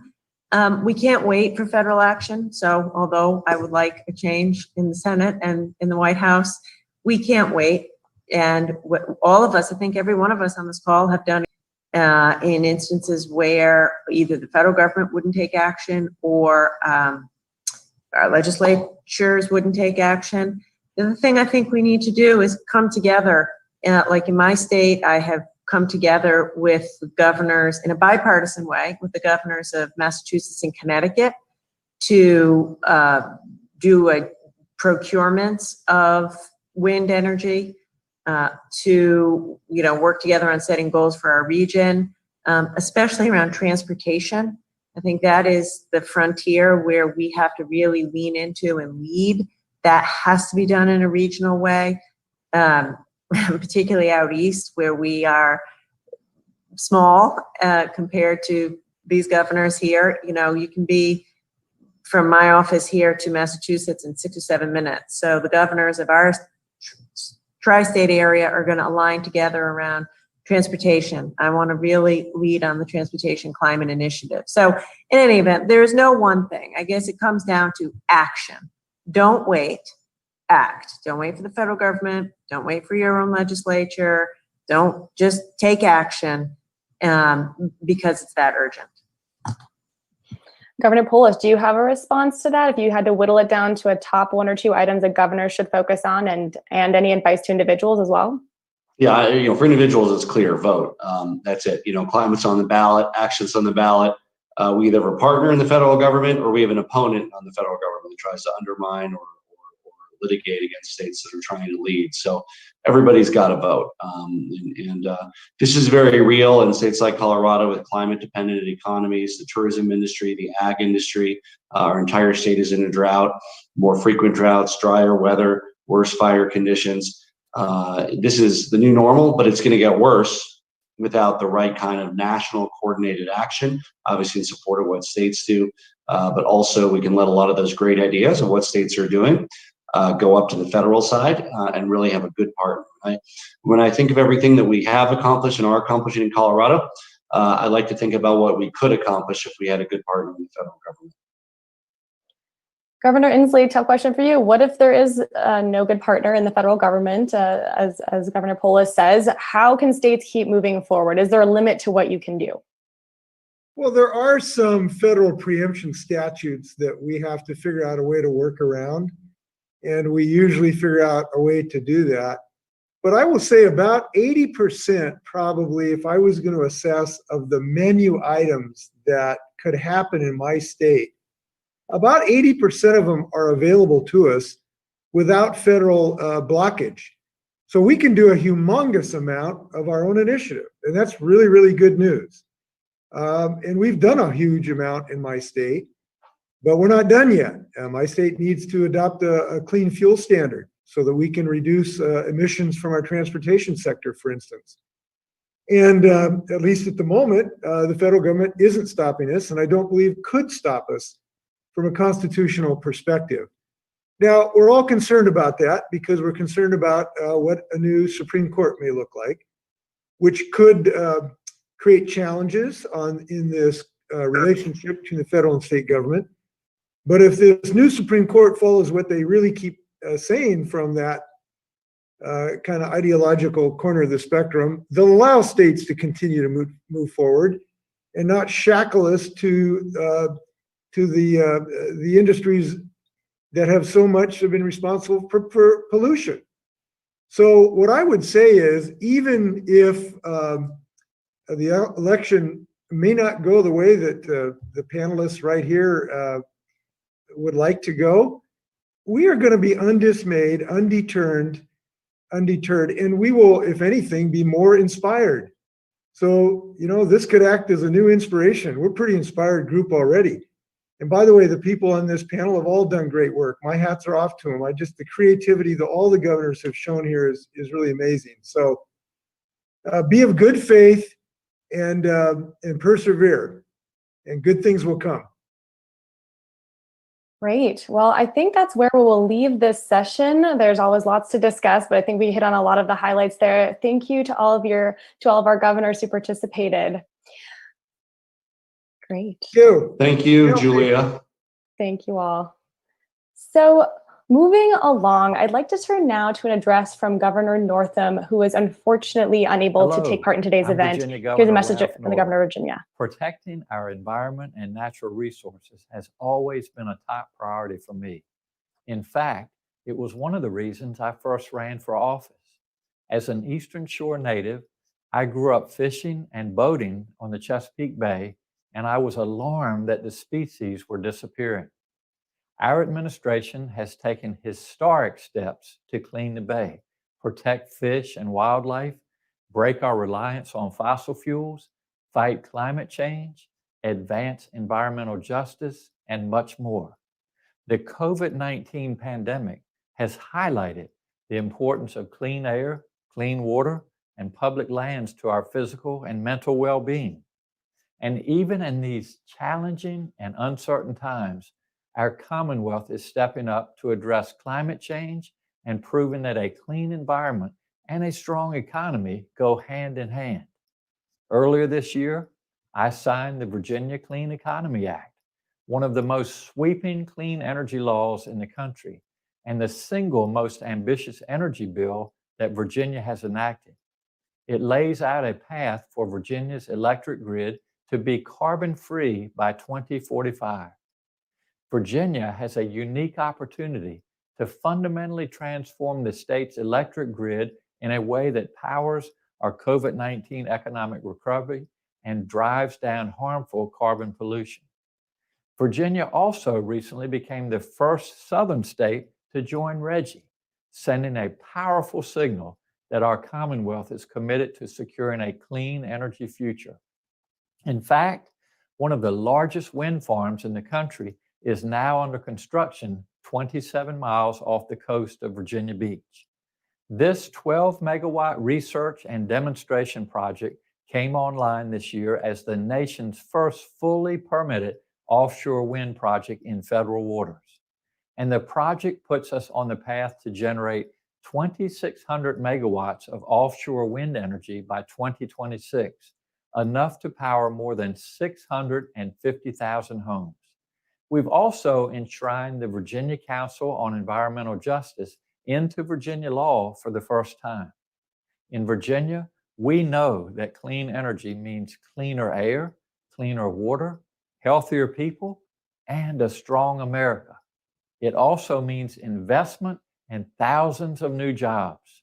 we can't wait for federal action. So although I would like a change in the Senate and in the White House, we can't wait. And what all of us, I think every one of us on this call have done in instances where either the federal government wouldn't take action or our legislatures wouldn't take action. The other thing I think we need to do is come together. Like in my state, I have come together with governors in a bipartisan way with the governors of Massachusetts and Connecticut to do a procurements of wind energy, to work together on setting goals for our region, especially around transportation. I think that is the frontier where we have to really lean into and lead. That has to be done in a regional way, particularly out east where we are small compared to these governors here. You can be from my office here to Massachusetts in 6 or 7 minutes. So the governors of our tri-state area are going to align together around transportation. I want to really lead on the transportation climate initiative. So in any event, there is no one thing. I guess it comes down to action. Don't wait, act. Don't wait for the federal government. Don't wait for your own legislature. Don't just take action because it's that urgent. Governor Polis, do you have a response to that? If you had to whittle it down to a top 1 or 2 items that governors should focus on and any advice to individuals as well? Yeah, for individuals, it's clear, vote. That's it. Climate's on the ballot, action's on the ballot. We either have a partner in the federal government or we have an opponent on the federal government that tries to undermine or litigate against states that are trying to lead. So everybody's got to vote. This is very real in states like Colorado with climate-dependent economies, the tourism industry, the ag industry. Our entire state is in a drought, more frequent droughts, drier weather, worse fire conditions. This is the new normal, but it's going to get worse without the right kind of national coordinated action, obviously in support of what states do, but also we can let a lot of those great ideas of what states are doing go up to the federal side and really have a good partner. When I think of everything that we have accomplished and are accomplishing in Colorado, I like to think about what we could accomplish if we had a good partner in the federal government. Governor Inslee, tough question for you. What if there is no good partner in the federal government, as Governor Polis says? How can states keep moving forward? Is there a limit to what you can do? Well, there are some federal preemption statutes that we have to figure out a way to work around, and we usually figure out a way to do that. But I will say about 80% probably, if I was going to assess of the menu items that could happen in my state, about 80% of them are available to us without federal blockage. So we can do a humongous amount of our own initiative, and that's really, really good news. And we've done a huge amount in my state, but we're not done yet. My state needs to adopt a clean fuel standard so that we can reduce emissions from our transportation sector, for instance. And at least at the moment, the federal government isn't stopping us, and I don't believe could stop us from a constitutional perspective. Now, we're all concerned about that because we're concerned about what a new Supreme Court may look like, which could create challenges in this relationship between the federal and state government. But if this new Supreme Court follows what they really keep saying from that kind of ideological corner of the spectrum, they'll allow states to continue to move forward and not shackle us to the industries that have so much have been responsible for pollution. So what I would say is, even if the election may not go the way that the panelists right here would like to go, we are going to be undismayed, undeterred, and we will, if anything, be more inspired. So, this could act as a new inspiration. We're a pretty inspired group already. And by the way, the people on this panel have all done great work. My hats are off to them. The creativity that all the governors have shown here is really amazing. So be of good faith and persevere, and good things will come. Great. Well, I think that's where we will leave this session. There's always lots to discuss, but I think we hit on a lot of the highlights there. Thank you to all of our governors who participated. Great. Thank you, Julia. Thank you all. So moving along, I'd like to turn now to an address from Governor Northam, who is unfortunately unable to take part in today's event. Here's a message from the Governor of Virginia. Protecting our environment and natural resources has always been a top priority for me. In fact, it was one of the reasons I first ran for office. As an Eastern Shore native, I grew up fishing and boating on the Chesapeake Bay, and I was alarmed that the species were disappearing. Our administration has taken historic steps to clean the bay, protect fish and wildlife, break our reliance on fossil fuels, fight climate change, advance environmental justice, and much more. The COVID-19 pandemic has highlighted the importance of clean air, clean water, and public lands to our physical and mental well-being. And even in these challenging and uncertain times, our Commonwealth is stepping up to address climate change and proving that a clean environment and a strong economy go hand in hand. Earlier this year, I signed the Virginia Clean Economy Act, one of the most sweeping clean energy laws in the country, and the single most ambitious energy bill that Virginia has enacted. It lays out a path for Virginia's electric grid to be carbon-free by 2045. Virginia has a unique opportunity to fundamentally transform the state's electric grid in a way that powers our COVID-19 economic recovery and drives down harmful carbon pollution. Virginia also recently became the first Southern state to join RGGI, sending a powerful signal that our Commonwealth is committed to securing a clean energy future. In fact, one of the largest wind farms in the country is now under construction 27 miles off the coast of Virginia Beach. This 12-megawatt research and demonstration project came online this year as the nation's first fully permitted offshore wind project in federal waters. And the project puts us on the path to generate 2,600 megawatts of offshore wind energy by 2026, enough to power more than 650,000 homes. We've also enshrined the Virginia Council on Environmental Justice into Virginia law for the first time. In Virginia, we know that clean energy means cleaner air, cleaner water, healthier people, and a strong America. It also means investment and thousands of new jobs.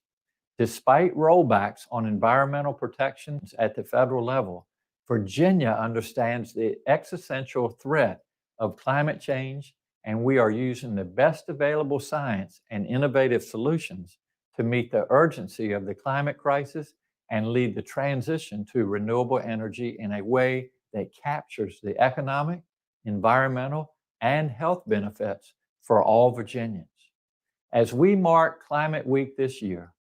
Despite rollbacks on environmental protections at the federal level, Virginia understands the existential threat of climate change, and we are using the best available science and innovative solutions to meet the urgency of the climate crisis and lead the transition to renewable energy in a way that captures the economic, environmental, and health benefits for all Virginians. As we mark Climate Week this year,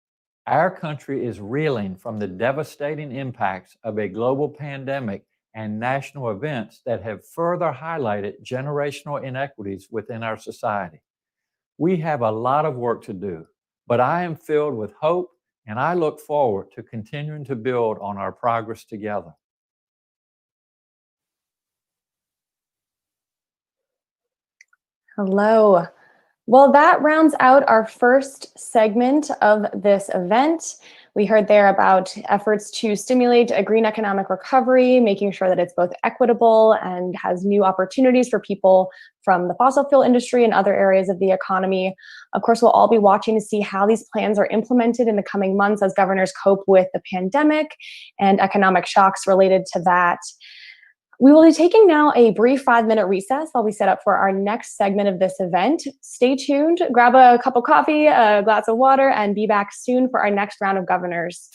our country is reeling from the devastating impacts of a global pandemic and national events that have further highlighted generational inequities within our society. We have a lot of work to do, but I am filled with hope, and I look forward to continuing to build on our progress together. Hello. Well, that rounds out our first segment of this event. We heard there about efforts to stimulate a green economic recovery, making sure that it's both equitable and has new opportunities for people from the fossil fuel industry and other areas of the economy. Of course, we'll all be watching to see how these plans are implemented in the coming months as governors cope with the pandemic and economic shocks related to that. We will be taking now a brief 5-minute recess while we set up for our next segment of this event. Stay tuned, grab a cup of coffee, a glass of water, and be back soon for our next round of governors.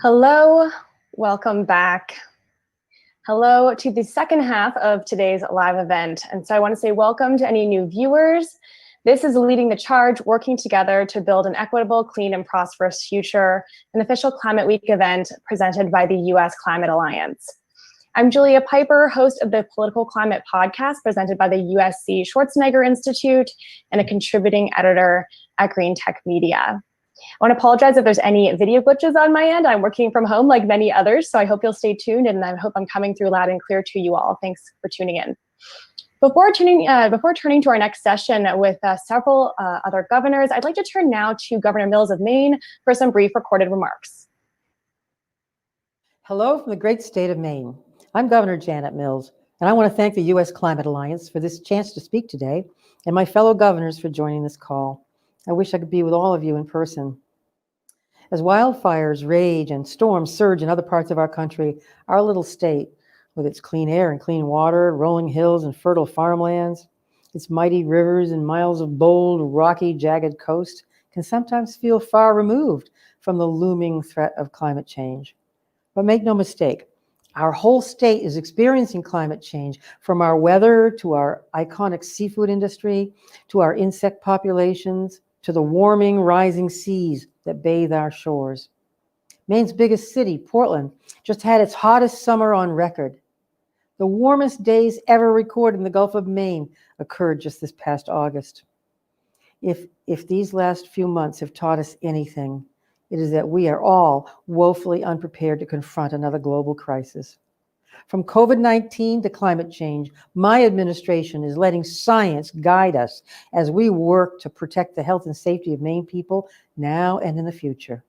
Hello, welcome back. Hello to the second half of today's live event. And so I want to say welcome to any new viewers. This is Leading the Charge, working together to build an equitable, clean, and prosperous future, an official Climate Week event presented by the U.S. Climate Alliance. I'm Julia Piper, host of the Political Climate podcast presented by the USC Schwarzenegger Institute and a contributing editor at Green Tech Media. I want to apologize if there's any video glitches on my end. I'm working from home like many others, so I hope you'll stay tuned, and I hope I'm coming through loud and clear to you all. Thanks for tuning in. Before turning to our next session with several other governors, I'd like to turn now to Governor Mills of Maine for some brief recorded remarks. Hello from the great state of Maine. I'm Governor Janet Mills, and I want to thank the U.S. Climate Alliance for this chance to speak today, and my fellow governors for joining this call. I wish I could be with all of you in person. As wildfires rage and storms surge in other parts of our country, our little state, with its clean air and clean water, rolling hills and fertile farmlands, its mighty rivers and miles of bold, rocky, jagged coast, can sometimes feel far removed from the looming threat of climate change. But make no mistake, our whole state is experiencing climate change, from our weather to our iconic seafood industry, to our insect populations, to the warming, rising seas that bathe our shores. Maine's biggest city, Portland, just had its hottest summer on record. The warmest days ever recorded in the Gulf of Maine occurred just this past August. If these last few months have taught us anything, it is that we are all woefully unprepared to confront another global crisis. From COVID-19 to climate change, my administration is letting science guide us as we work to protect the health and safety of Maine people now and in the future.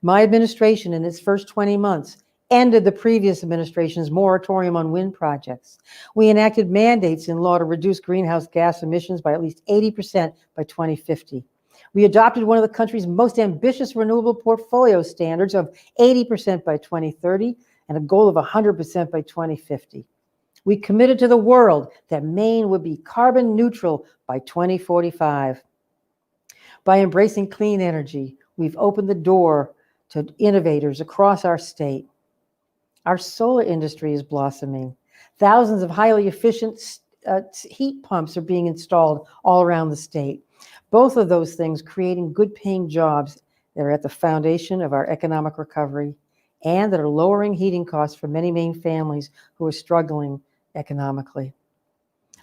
My administration, in its first 20 months, ended the previous administration's moratorium on wind projects. We enacted mandates in law to reduce greenhouse gas emissions by at least 80% by 2050. We adopted one of the country's most ambitious renewable portfolio standards of 80% by 2030 and a goal of 100% by 2050. We committed to the world that Maine would be carbon neutral by 2045. By embracing clean energy, we've opened the door to innovators across our state. Our solar industry is blossoming. Thousands of highly efficient heat pumps are being installed all around the state. Both of those things creating good-paying jobs that are at the foundation of our economic recovery and that are lowering heating costs for many Maine families who are struggling economically.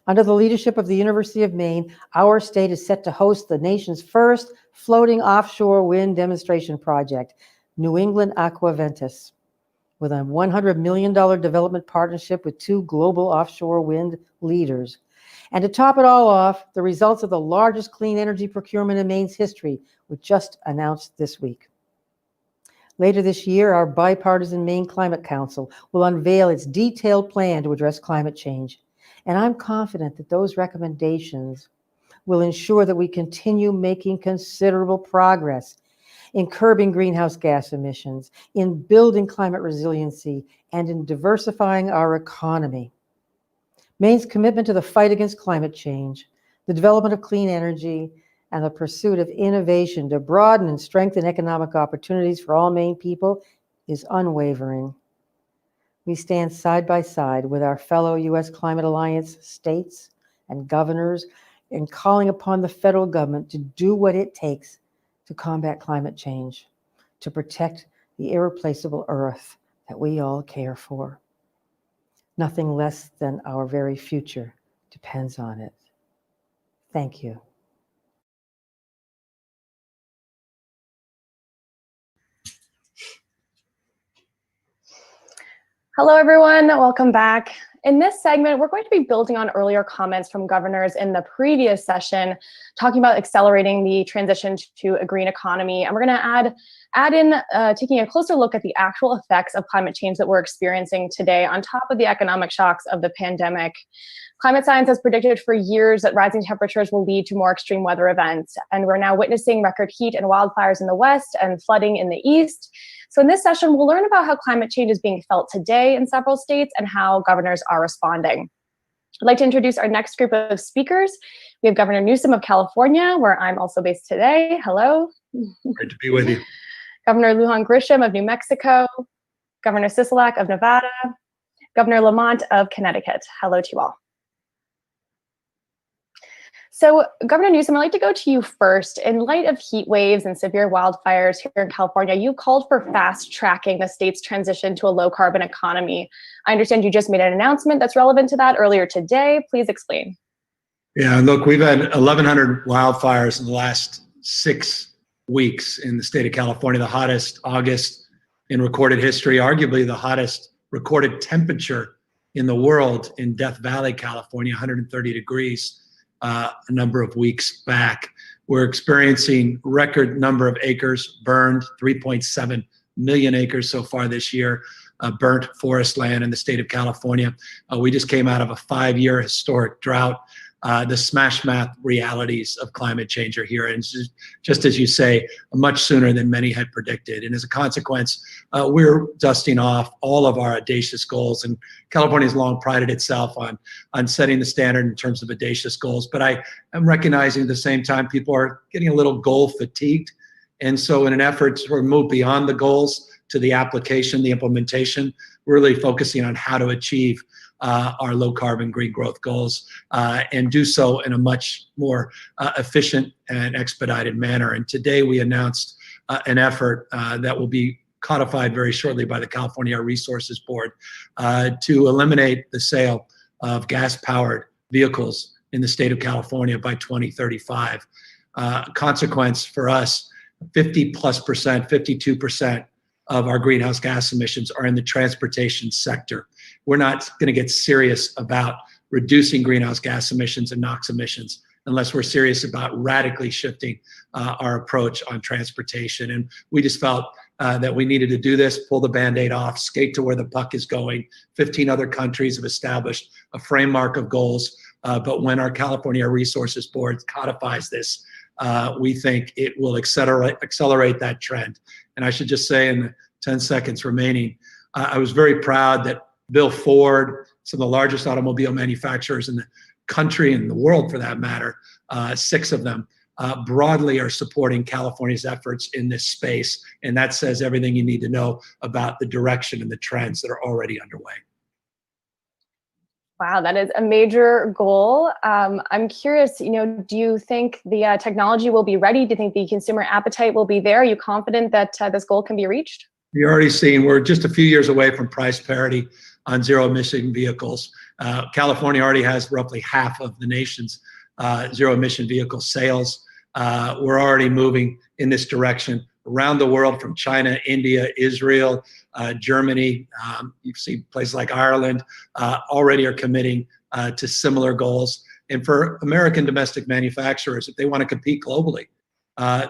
Under the leadership of the University of Maine, our state is set to host the nation's first floating offshore wind demonstration project, New England Aqua Ventus, with a $100 million development partnership with two global offshore wind leaders. And to top it all off, the results of the largest clean energy procurement in Maine's history were just announced this week. Later this year, our bipartisan Maine Climate Council will unveil its detailed plan to address climate change. And I'm confident that those recommendations will ensure that we continue making considerable progress in curbing greenhouse gas emissions, in building climate resiliency, and in diversifying our economy. Maine's commitment to the fight against climate change, the development of clean energy, and the pursuit of innovation to broaden and strengthen economic opportunities for all Maine people is unwavering. We stand side by side with our fellow U.S. Climate Alliance states and governors in calling upon the federal government to do what it takes to combat climate change, to protect the irreplaceable earth that we all care for. Nothing less than our very future depends on it. Thank you. Hello, everyone. Welcome back. In this segment, we're going to be building on earlier comments from governors in the previous session, talking about accelerating the transition to a green economy. And we're going to add in taking a closer look at the actual effects of climate change that we're experiencing today on top of the economic shocks of the pandemic. Climate science has predicted for years that rising temperatures will lead to more extreme weather events. And we're now witnessing record heat and wildfires in the West and flooding in the East. So in this session, we'll learn about how climate change is being felt today in several states and how governors are responding. I'd like to introduce our next group of speakers. We have Governor Newsom of California, where I'm also based today. Hello. Great to be with you. Governor Lujan Grisham of New Mexico, Governor Sisolak of Nevada, Governor Lamont of Connecticut. Hello to you all. So, Governor Newsom, I'd like to go to you first. In light of heat waves and severe wildfires here in California, you called for fast tracking the state's transition to a low carbon economy. I understand you just made an announcement that's relevant to that earlier today. Please explain. Yeah, look, we've had 1,100 wildfires in the last 6 weeks in the state of California, the hottest August in recorded history, arguably the hottest recorded temperature in the world in Death Valley, California, 130 degrees. A number of weeks back. We're experiencing record number of acres burned, 3.7 million acres so far this year, burnt forest land in the state of California. We just came out of a 5-year historic drought. The smash math realities of climate change are here. And just as you say, much sooner than many had predicted. And as a consequence, we're dusting off all of our audacious goals. And California has long prided itself on setting the standard in terms of audacious goals. But I am recognizing at the same time, people are getting a little goal fatigued. And so in an effort to move beyond the goals to the application, the implementation, we're really focusing on how to achieve our low carbon green growth goals and do so in a much more efficient and expedited manner. And today we announced an effort that will be codified very shortly by the California Resources Board to eliminate the sale of gas-powered vehicles in the state of California by 2035. Consequence for us, 50+%, 52% of our greenhouse gas emissions are in the transportation sector. We're not going to get serious about reducing greenhouse gas emissions and NOx emissions unless we're serious about radically shifting our approach on transportation. And we just felt that we needed to do this, pull the Band-Aid off, skate to where the puck is going. 15 other countries have established a framework of goals, but when our California Resources Board codifies this, we think it will accelerate that trend. And I should just say in the 10 seconds remaining, I was very proud that Bill Ford, some of the largest automobile manufacturers in the country and the world for that matter, 6 of them, broadly are supporting California's efforts in this space. And that says everything you need to know about the direction and the trends that are already underway. Wow, that is a major goal. I'm curious, do you think the technology will be ready? Do you think the consumer appetite will be there? Are you confident that this goal can be reached? You're already seeing we're just a few years away from price parity on zero emission vehicles. California already has roughly half of the nation's zero emission vehicle sales. We're already moving in this direction around the world, from China, India, Israel, Germany. You see places like Ireland already are committing to similar goals. And for American domestic manufacturers, if they want to compete globally,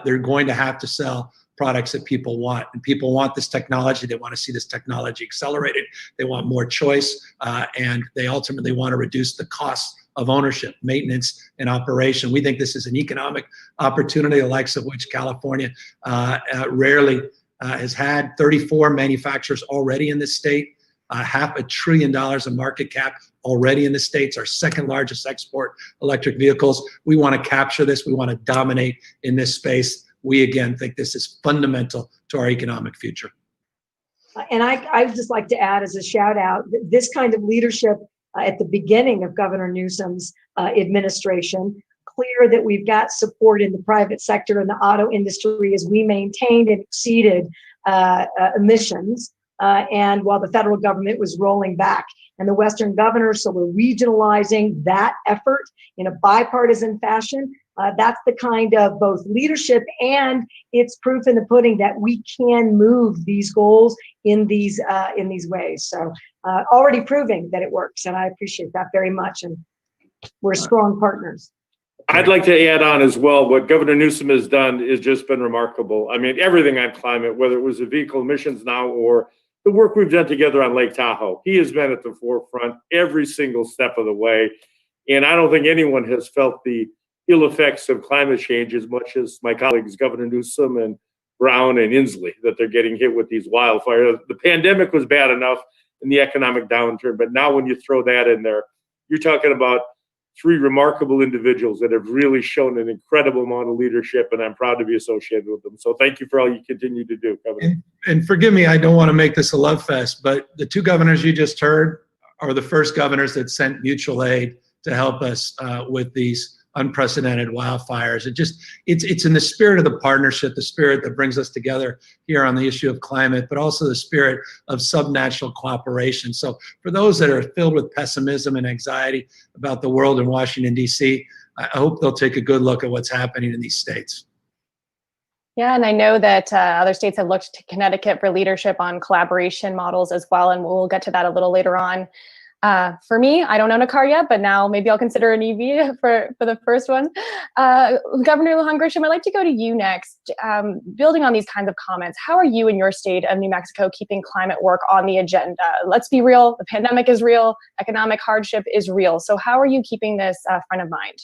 they're going to have to sell products that people want. And people want this technology. They want to see this technology accelerated. They want more choice. And they ultimately want to reduce the costs of ownership, maintenance, and operation. We think this is an economic opportunity, the likes of which California rarely has had. 34 manufacturers already in this state, $500 billion in market cap already in the States, our second largest export electric vehicles. We want to capture this. We want to dominate in this space. We, again, think this is fundamental to our economic future. And I'd just like to add as a shout out, this kind of leadership at the beginning of Governor Newsom's administration, clear that we've got support in the private sector and the auto industry as we maintained and exceeded emissions. And while the federal government was rolling back, and the Western governors, so we're regionalizing that effort in a bipartisan fashion. That's the kind of both leadership and it's proof in the pudding that we can move these goals in these ways. So already proving that it works, and I appreciate that very much. And we're strong partners. I'd like to add on as well. What Governor Newsom has done has just been remarkable. I mean, everything on climate, whether it was the vehicle emissions now or the work we've done together on Lake Tahoe, he has been at the forefront every single step of the way. And I don't think anyone has felt the ill effects of climate change as much as my colleagues, Governor Newsom and Brown and Inslee, that they're getting hit with these wildfires. The pandemic was bad enough and the economic downturn, but now when you throw that in there, you're talking about three remarkable individuals that have really shown an incredible amount of leadership, and I'm proud to be associated with them. So thank you for all you continue to do, Governor. And forgive me, I don't want to make this a love fest, but the two governors you just heard are the first governors that sent mutual aid to help us with these unprecedented wildfires. It's in the spirit of the partnership, the spirit that brings us together here on the issue of climate, but also the spirit of subnational cooperation. So for those that are filled with pessimism and anxiety about the world in Washington, D.C., I hope they'll take a good look at what's happening in these states. Yeah, and I know that other states have looked to Connecticut for leadership on collaboration models as well, and we'll get to that a little later on. For me, I don't own a car yet, but now maybe I'll consider an EV for the first one. Governor Lujan Grisham, I'd like to go to you next. Building on these kinds of comments, how are you in your state of New Mexico keeping climate work on the agenda? Let's be real, the pandemic is real, economic hardship is real. So how are you keeping this front of mind?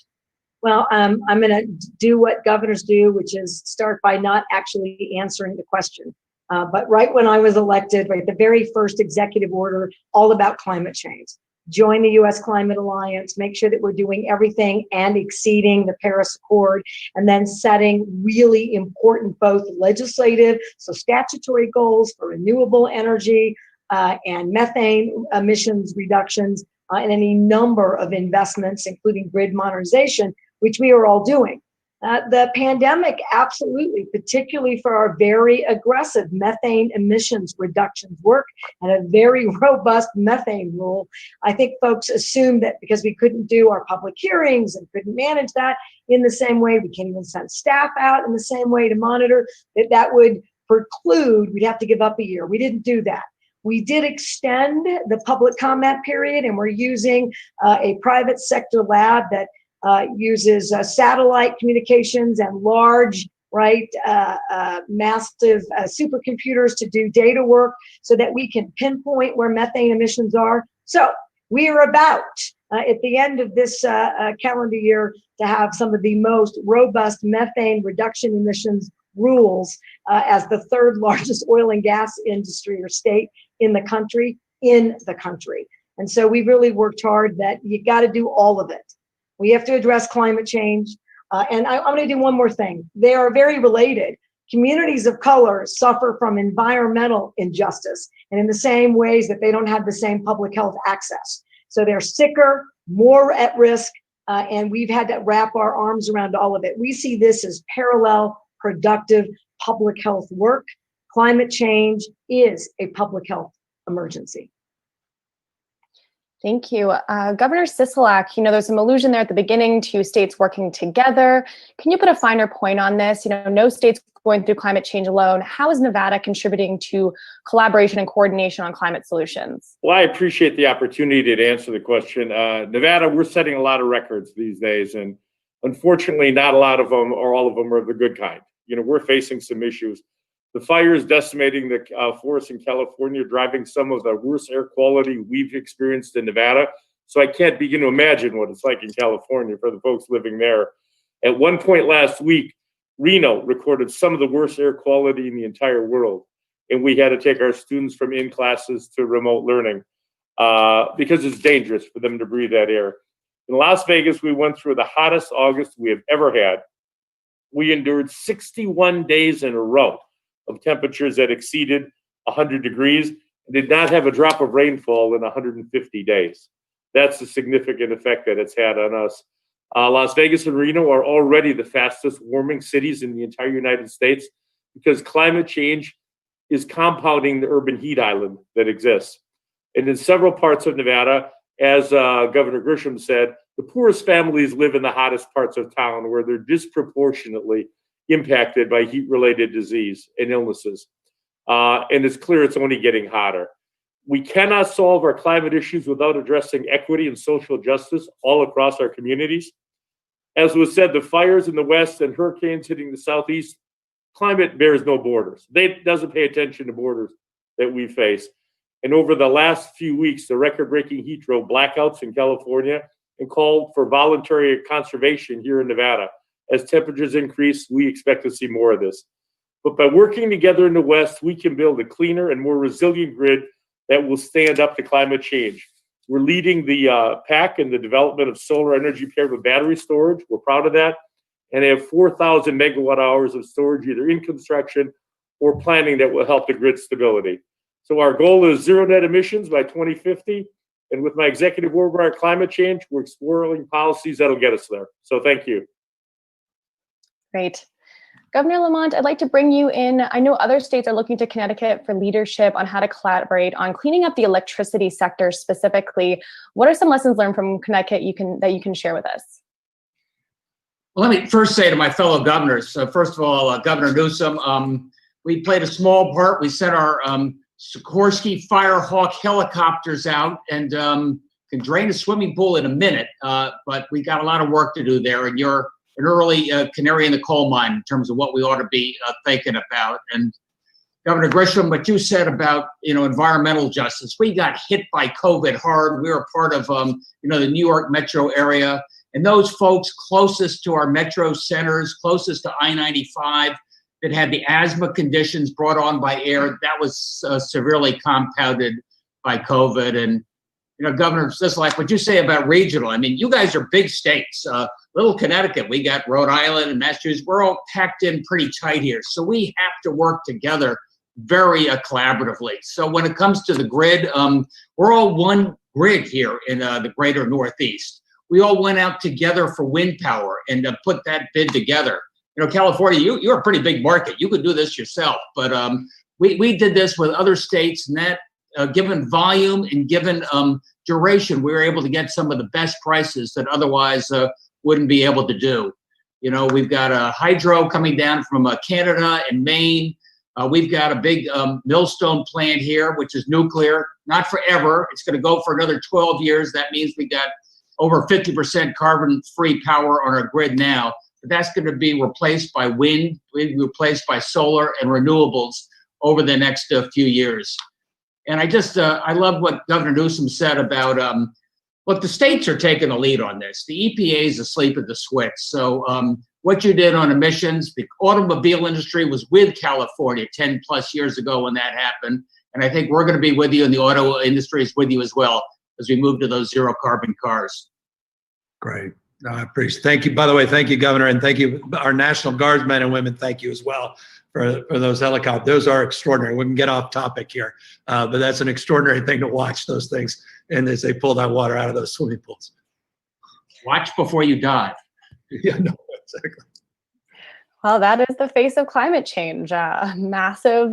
Well, I'm going to do what governors do, which is start by not actually answering the question. But right when I was elected, right, the very first executive order, all about climate change. Join the U.S. Climate Alliance, make sure that we're doing everything and exceeding the Paris Accord, and then setting really important both legislative, so statutory goals for renewable energy and methane emissions reductions, and any number of investments, including grid modernization, which we are all doing. The pandemic, absolutely, particularly for our very aggressive methane emissions reductions work and a very robust methane rule. I think folks assume that because we couldn't do our public hearings and couldn't manage that in the same way, we can't even send staff out in the same way to monitor, that would preclude, we'd have to give up a year. We didn't do that. We did extend the public comment period, and we're using a private sector lab that uses satellite communications and large, massive supercomputers to do data work so that we can pinpoint where methane emissions are. So we are about, at the end of this calendar year, to have some of the most robust methane reduction emissions rules as the third largest oil and gas industry or state in the country. And so we really worked hard that you got to do all of it. We have to address climate change. And I'm going to do one more thing. They are very related. Communities of color suffer from environmental injustice, and in the same ways that they don't have the same public health access. So they're sicker, more at risk, and we've had to wrap our arms around all of it. We see this as parallel, productive public health work. Climate change is a public health emergency. Thank you. Governor Sisolak, there's some allusion there at the beginning to states working together. Can you put a finer point on this? No state's going through climate change alone. How is Nevada contributing to collaboration and coordination on climate solutions? Well, I appreciate the opportunity to answer the question. Nevada, we're setting a lot of records these days, and unfortunately, not a lot of them or all of them are the good kind. We're facing some issues. The fires decimating the forests in California, driving some of the worst air quality we've experienced in Nevada. So I can't begin to imagine what it's like in California for the folks living there. At one point last week, Reno recorded some of the worst air quality in the entire world. And we had to take our students from in classes to remote learning because it's dangerous for them to breathe that air. In Las Vegas, we went through the hottest August we have ever had. We endured 61 days in a row of temperatures that exceeded 100 degrees and did not have a drop of rainfall in 150 days. That's the significant effect that it's had on us. Las Vegas and Reno are already the fastest warming cities in the entire United States because climate change is compounding the urban heat island that exists. And in several parts of Nevada, as Governor Grisham said, the poorest families live in the hottest parts of town where they're disproportionately impacted by heat-related disease and illnesses. And it's clear it's only getting hotter. We cannot solve our climate issues without addressing equity and social justice all across our communities. As was said, the fires in the West and hurricanes hitting the Southeast, climate bears no borders. It doesn't pay attention to borders that we face. And over the last few weeks, the record-breaking heat drove blackouts in California and called for voluntary conservation here in Nevada. As temperatures increase, we expect to see more of this. But by working together in the West, we can build a cleaner and more resilient grid that will stand up to climate change. We're leading the pack in the development of solar energy paired with battery storage. We're proud of that. And they have 4,000 megawatt hours of storage either in construction or planning that will help the grid stability. So our goal is zero net emissions by 2050. And with my executive order on climate change, we're exploring policies that'll get us there. So thank you. Great. Governor Lamont, I'd like to bring you in. I know other states are looking to Connecticut for leadership on how to collaborate on cleaning up the electricity sector specifically. What are some lessons learned from Connecticut that you can share with us? Well, let me first say to my fellow governors, first of all, Governor Newsom, we played a small part. We sent our Sikorsky Firehawk helicopters out and can drain a swimming pool in a minute, but we got a lot of work to do there, and you're an early canary in the coal mine in terms of what we ought to be thinking about. And Governor Grisham, what you said about environmental justice, we got hit by COVID hard. We were part of the New York metro area, and those folks closest to our metro centers, closest to I-95, that had the asthma conditions brought on by air, that was severely compounded by COVID. And Governor, just like what you say about regional, I mean, you guys are big states. Little Connecticut, we got Rhode Island and Massachusetts. We're all packed in pretty tight here. So we have to work together very collaboratively. So when it comes to the grid, we're all one grid here in the greater Northeast. We all went out together for wind power and put that bid together. California, you're a pretty big market. You could do this yourself. But we did this with other states, and that given volume and given duration, we were able to get some of the best prices that otherwise wouldn't be able to do. We've got a hydro coming down from Canada and Maine. We've got a big Millstone plant here, which is nuclear, not forever. It's going to go for another 12 years. That means we got over 50% carbon-free power on our grid now. But that's going to be replaced by wind, replaced by solar and renewables over the next few years. And I love what Governor Newsom said about, look, the states are taking the lead on this. The EPA is asleep at the switch. So what you did on emissions, the automobile industry was with California 10 plus years ago when that happened. And I think we're going to be with you, and the auto industry is with you as well as we move to those zero carbon cars. Great. No, I appreciate it. Thank you. By the way, thank you, Governor, and thank you, our National Guardsmen and women. Thank you as well for those helicopters. Those are extraordinary. We can get off topic here, but that's an extraordinary thing to watch those things, and as they pull that water out of those swimming pools. Watch before you dive. Yeah, no, exactly. Well, that is the face of climate change. Massive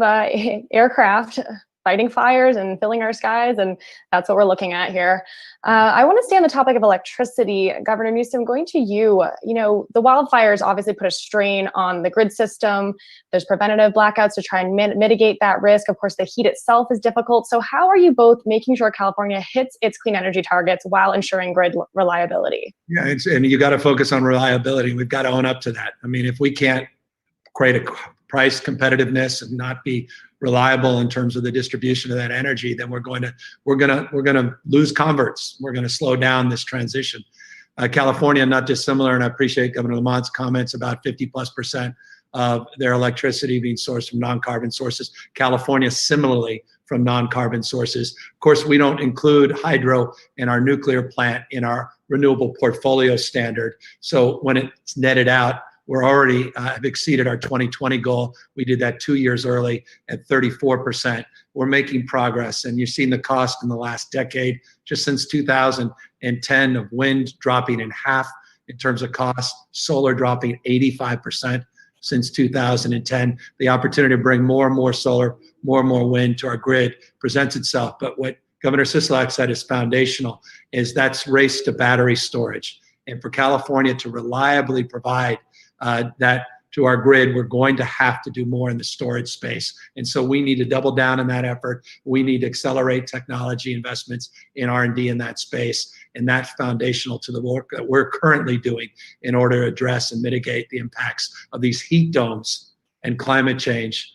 aircraft fighting fires and filling our skies, and that's what we're looking at here. I want to stay on the topic of electricity. Governor Newsom, going to you. The wildfires obviously put a strain on the grid system. There's preventative blackouts to try and mitigate that risk. Of course, the heat itself is difficult. So how are you both making sure California hits its clean energy targets while ensuring grid reliability? Yeah, and you got to focus on reliability. We've got to own up to that. I mean, if we can't create a price competitiveness and not be reliable in terms of the distribution of that energy, then we're going to lose converts. We're going to slow down this transition. California, not dissimilar, and I appreciate Governor Lamont's comments about 50+% of their electricity being sourced from non-carbon sources. California, similarly, from non-carbon sources. Of course, we don't include hydro in our nuclear plant in our renewable portfolio standard. So when it's netted out, we're already have exceeded our 2020 goal. We did that 2 years early at 34%. We're making progress, and you've seen the cost in the last decade, just since 2010, of wind dropping in half in terms of cost, solar dropping 85% since 2010. The opportunity to bring more and more solar, more and more wind to our grid presents itself. But what Governor Sisolak said is foundational, is that's race to battery storage. And for California to reliably provide that to our grid, we're going to have to do more in the storage space. And so we need to double down on that effort. We need to accelerate technology investments in R&D in that space. And that's foundational to the work that we're currently doing in order to address and mitigate the impacts of these heat domes and climate change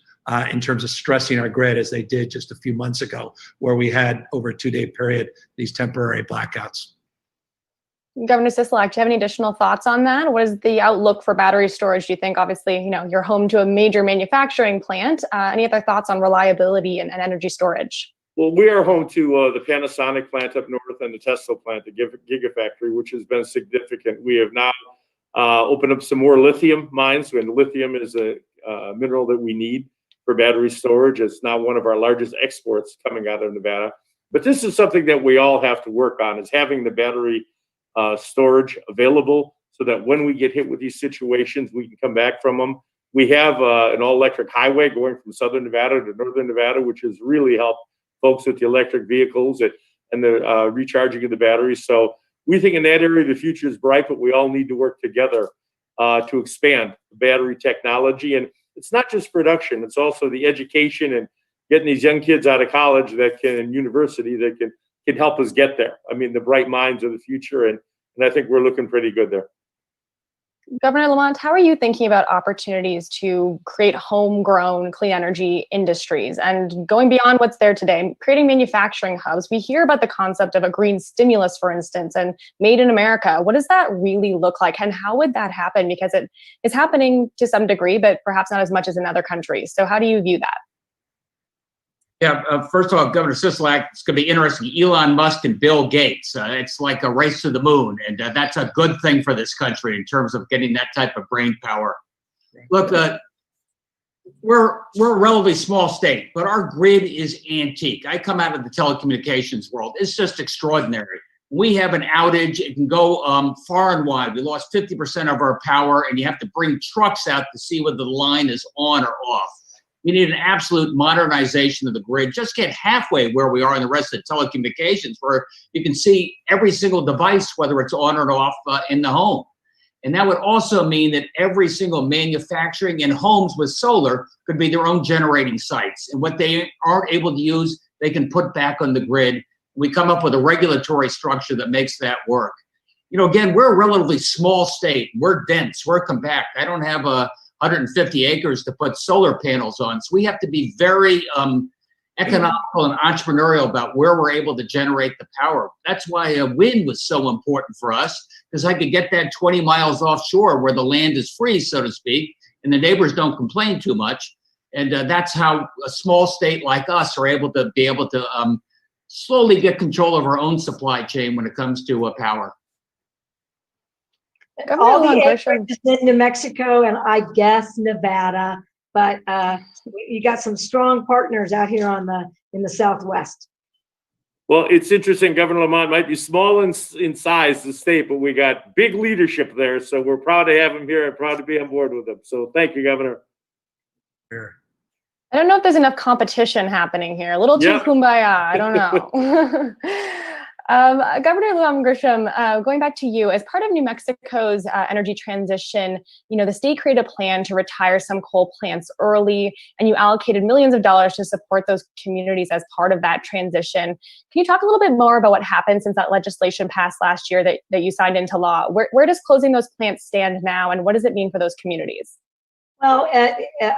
in terms of stressing our grid, as they did just a few months ago, where we had over a 2-day period, these temporary blackouts. Governor Sisolak, do you have any additional thoughts on that? What is the outlook for battery storage? Do you think, obviously, you're home to a major manufacturing plant. Any other thoughts on reliability and energy storage? Well, we are home to the Panasonic plant up north and the Tesla plant, the Gigafactory, which has been significant. We have now opened up some more lithium mines, and lithium is a mineral that we need for battery storage. It's now one of our largest exports coming out of Nevada. But this is something that we all have to work on, is having the battery storage available so that when we get hit with these situations, we can come back from them. We have an all-electric highway going from southern Nevada to northern Nevada, which has really helped folks with the electric vehicles and the recharging of the batteries. So we think in that area the future is bright, but we all need to work together to expand battery technology. And it's not just production, it's also the education and getting these young kids out of college and university that can help us get there. I mean, the bright minds of the future, and I think we're looking pretty good there. Governor Lamont, how are you thinking about opportunities to create homegrown clean energy industries and going beyond what's there today, creating manufacturing hubs? We hear about the concept of a green stimulus, for instance, and made in America. What does that really look like, and how would that happen? Because it is happening to some degree, but perhaps not as much as in other countries. So how do you view that? Yeah, first of all, Governor Sisolak, it's going to be interesting. Elon Musk and Bill Gates. It's like a race to the moon, and that's a good thing for this country in terms of getting that type of brain power. Look, we're a relatively small state, but our grid is antique. I come out of the telecommunications world. It's just extraordinary. We have an outage. It can go far and wide. We lost 50% of our power, and you have to bring trucks out to see whether the line is on or off. We need an absolute modernization of the grid. Just get halfway where we are in the rest of the telecommunications, where you can see every single device, whether it's on or off in the home. And that would also mean that every single manufacturing in homes with solar could be their own generating sites. And what they aren't able to use, they can put back on the grid. We come up with a regulatory structure that makes that work. You know, again, we're a relatively small state. We're dense, we're compact. I don't have 150 acres to put solar panels on. So we have to be very economical and entrepreneurial about where we're able to generate the power. That's why wind was so important for us, because I could get that 20 miles offshore where the land is free, so to speak, and the neighbors don't complain too much. And that's how a small state like us are able to slowly get control of our own supply chain when it comes to power. All the acreage is in New Mexico and I guess Nevada, but you got some strong partners out here in the Southwest. Well, it's interesting. Governor Lamont might be small in size, the state, but we got big leadership there. So we're proud to have him here and proud to be on board with him. So thank you, Governor. Sure. I don't know if there's enough competition happening here. A little too kumbaya. I don't know. Governor Lamont Grisham, going back to you, as part of New Mexico's energy transition, the state created a plan to retire some coal plants early, and you allocated millions of dollars to support those communities as part of that transition. Can you talk a little bit more about what happened since that legislation passed last year that you signed into law? Where does closing those plants stand now, and what does it mean for those communities? Well,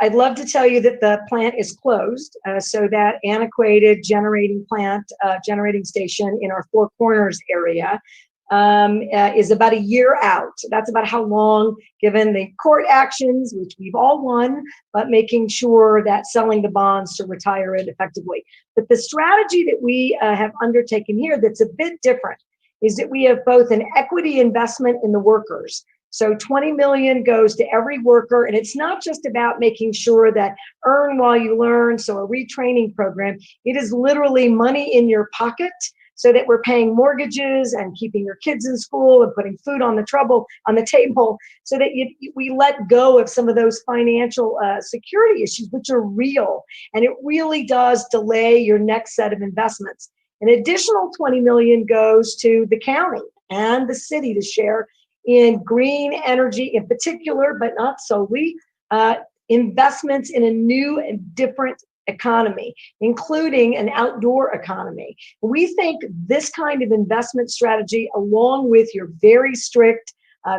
I'd love to tell you that the plant is closed. So that antiquated generating station in our Four Corners area is about a year out. That's about how long, given the court actions, which we've all won, but making sure that selling the bonds to retire it effectively. But the strategy that we have undertaken here that's a bit different is that we have both an equity investment in the workers. So 20 million goes to every worker, and it's not just about making sure that earn while you learn, so a retraining program. It is literally money in your pocket so that we're paying mortgages and keeping your kids in school and putting food on the table so that we let go of some of those financial security issues, which are real. And it really does delay your next set of investments. An additional 20 million goes to the county and the city to share in green energy in particular, but not solely, investments in a new and different economy, including an outdoor economy. We think this kind of investment strategy, along with your very strict,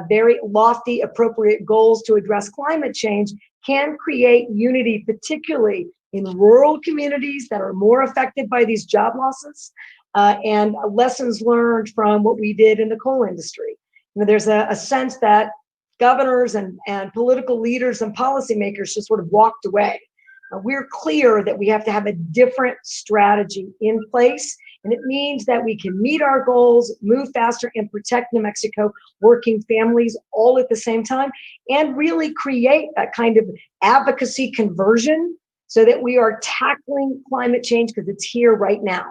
very lofty, appropriate goals to address climate change, can create unity, particularly in rural communities that are more affected by these job losses, and lessons learned from what we did in the coal industry. There's a sense that governors and political leaders and policymakers just sort of walked away. We're clear that we have to have a different strategy in place, and it means that we can meet our goals, move faster, and protect New Mexico working families all at the same time, and really create that kind of advocacy conversion so that we are tackling climate change because it's here right now.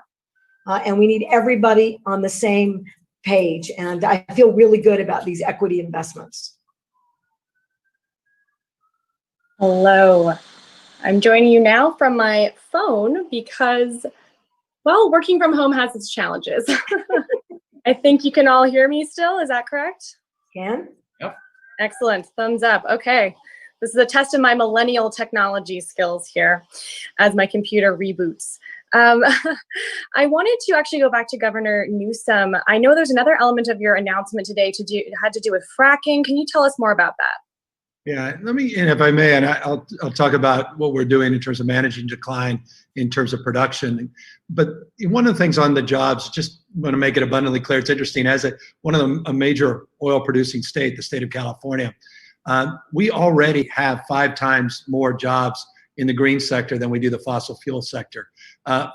And we need everybody on the same page. And I feel really good about these equity investments. Hello. I'm joining you now from my phone because, well, working from home has its challenges. I think you can all hear me still. Is that correct? Can? Yep. Excellent. Thumbs up. Okay. This is a test of my millennial technology skills here as my computer reboots. I wanted to actually go back to Governor Newsom. I know there's another element of your announcement today had to do with fracking. Can you tell us more about that? Yeah, let me, and if I may, and I'll talk about what we're doing in terms of managing decline in terms of production. But one of the things on the jobs, just want to make it abundantly clear, it's interesting, as one of a major oil producing state, the state of California, we already have 5 times more jobs in the green sector than we do the fossil fuel sector.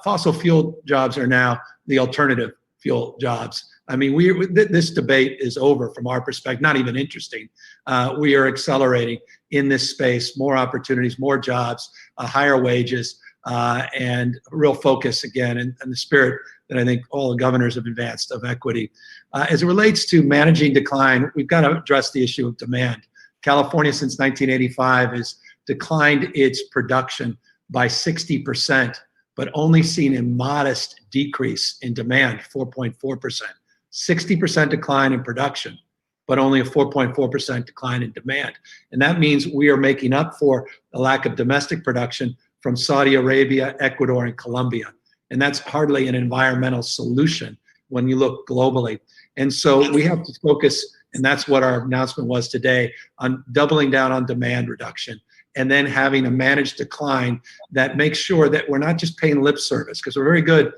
Fossil fuel jobs are now the alternative fuel jobs. I mean, this debate is over from our perspective, not even interesting. We are accelerating in this space, more opportunities, more jobs, higher wages, and real focus again, and the spirit that I think all the governors have advanced of equity. As it relates to managing decline, we've got to address the issue of demand. California since 1985 has declined its production by 60%, but only seen a modest decrease in demand, 4.4%. 60% decline in production, but only a 4.4% decline in demand. And that means we are making up for the lack of domestic production from Saudi Arabia, Ecuador, and Colombia. And that's hardly an environmental solution when you look globally. And so we have to focus, and that's what our announcement was today, on doubling down on demand reduction and then having a managed decline that makes sure that we're not just paying lip service, because we're very good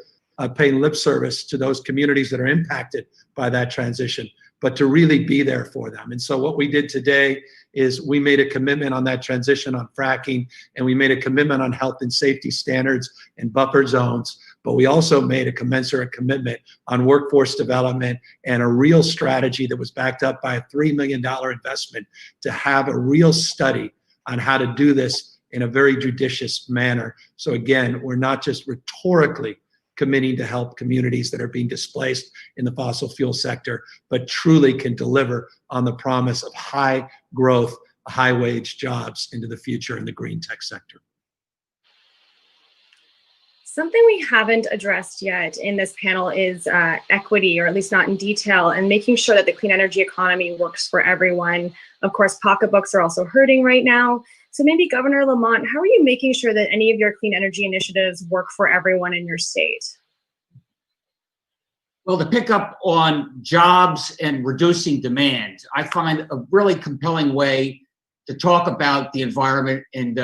paying lip service to those communities that are impacted by that transition, but to really be there for them. And so what we did today is we made a commitment on that transition on fracking, and we made a commitment on health and safety standards and buffer zones, but we also made a commensurate commitment on workforce development and a real strategy that was backed up by a $3 million investment to have a real study on how to do this in a very judicious manner. So again, we're not just rhetorically committing to help communities that are being displaced in the fossil fuel sector, but truly can deliver on the promise of high growth, high wage jobs into the future in the green tech sector. Something we haven't addressed yet in this panel is equity, or at least not in detail, and making sure that the clean energy economy works for everyone. Of course, pocketbooks are also hurting right now. So maybe Governor Lamont, how are you making sure that any of your clean energy initiatives work for everyone in your state? Well, to pick up on jobs and reducing demand, I find a really compelling way to talk about the environment and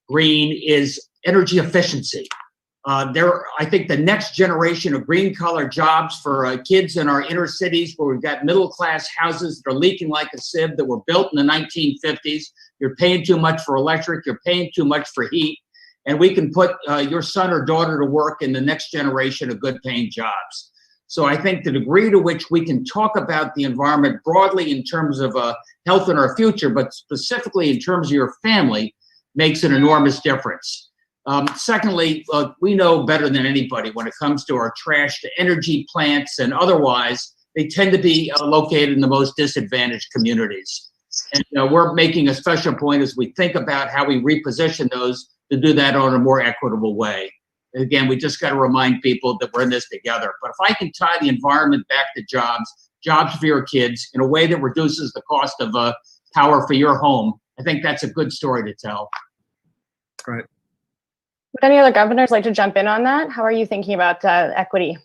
green is energy efficiency. I think the next generation of green collar jobs for kids in our inner cities, where we've got middle class houses that are leaking like a sieve, that were built in the 1950s. You're paying too much for electric, you're paying too much for heat, and we can put your son or daughter to work in the next generation of good paying jobs. So I think the degree to which we can talk about the environment broadly in terms of health in our future, but specifically in terms of your family, makes an enormous difference. Secondly, we know better than anybody when it comes to our trash to energy plants and otherwise, they tend to be located in the most disadvantaged communities. And we're making a special point as we think about how we reposition those to do that on a more equitable way. Again, we just got to remind people that we're in this together. But if I can tie the environment back to jobs for your kids in a way that reduces the cost of power for your home, I think that's a good story to tell. Right. Would any other governors like to jump in on that? How are you thinking about equity?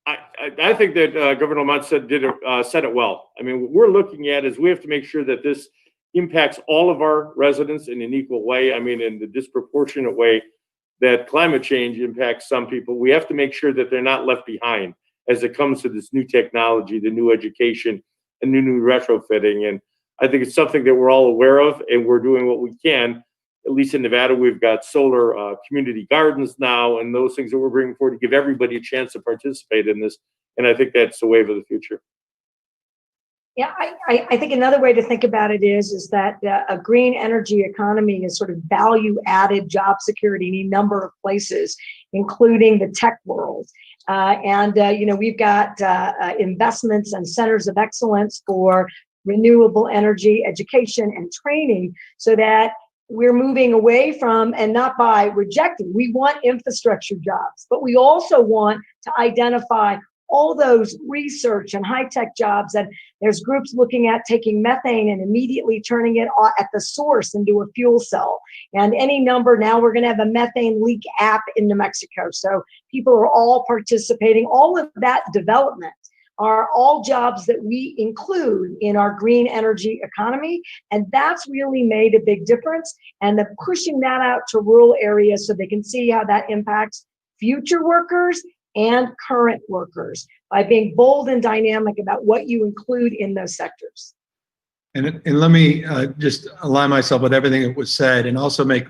I think that Governor Lamont said it well. I mean, what we're looking at is we have to make sure that this impacts all of our residents in an equal way. I mean, in the disproportionate way that climate change impacts some people. We have to make sure that they're not left behind as it comes to this new technology, the new education, and new retrofitting. And I think it's something that we're all aware of, and we're doing what we can At least in Nevada, we've got solar community gardens now, and those things that we're bringing forward to give everybody a chance to participate in this. And I think that's the wave of the future. Yeah, I think another way to think about it is that a green energy economy is sort of value added job security in a number of places, including the tech world. We've got investments and centers of excellence for renewable energy education and training, so that we're moving away from, and not by rejecting, we want infrastructure jobs, but we also want to identify all those research and high-tech jobs. And there's groups looking at taking methane and immediately turning it at the source into a fuel cell. And any number, now we're going to have a methane leak app in New Mexico. So people are all participating. All of that development are all jobs that we include in our green energy economy. And that's really made a big difference. And the pushing that out to rural areas so they can see how that impacts future workers and current workers by being bold and dynamic about what you include in those sectors. And let me just align myself with everything that was said, and also make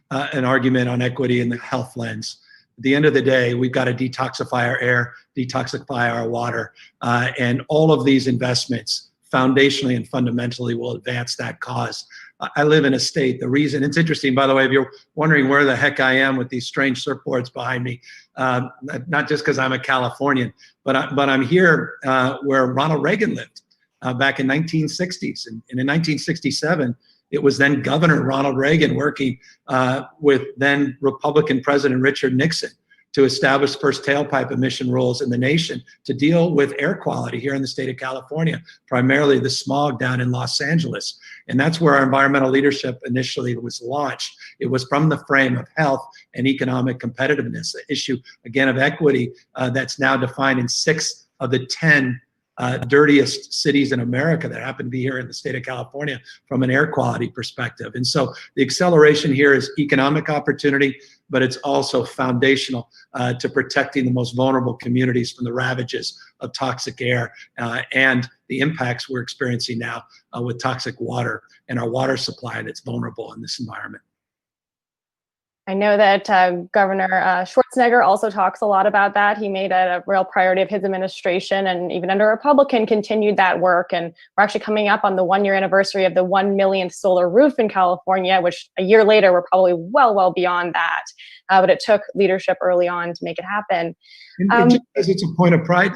an argument on equity in the health lens. At the end of the day, we've got to detoxify our air, detoxify our water, and all of these investments foundationally and fundamentally will advance that cause. I live in a state, the reason, it's interesting, by the way, if you're wondering where the heck I am with these strange surfboards behind me, not just because I'm a Californian, but I'm here where Ronald Reagan lived back in 1960s. And in 1967, it was then Governor Ronald Reagan working with then Republican President Richard Nixon to establish first tailpipe emission rules in the nation to deal with air quality here in the state of California, primarily the smog down in Los Angeles. And that's where our environmental leadership initially was launched. It was from the frame of health and economic competitiveness, the issue, again, of equity that's now defined in 6 of the 10 dirtiest cities in America that happen to be here in the state of California from an air quality perspective. And so the acceleration here is economic opportunity, but it's also foundational to protecting the most vulnerable communities from the ravages of toxic air and the impacts we're experiencing now with toxic water and our water supply that's vulnerable in this environment. I know that Governor Schwarzenegger also talks a lot about that. He made it a real priority of his administration, and even under Republican continued that work. And we're actually coming up on the 1-year anniversary of the 1 millionth solar roof in California, which a year later, we're probably well beyond that. But it took leadership early on to make it happen. And just as it's a point of pride,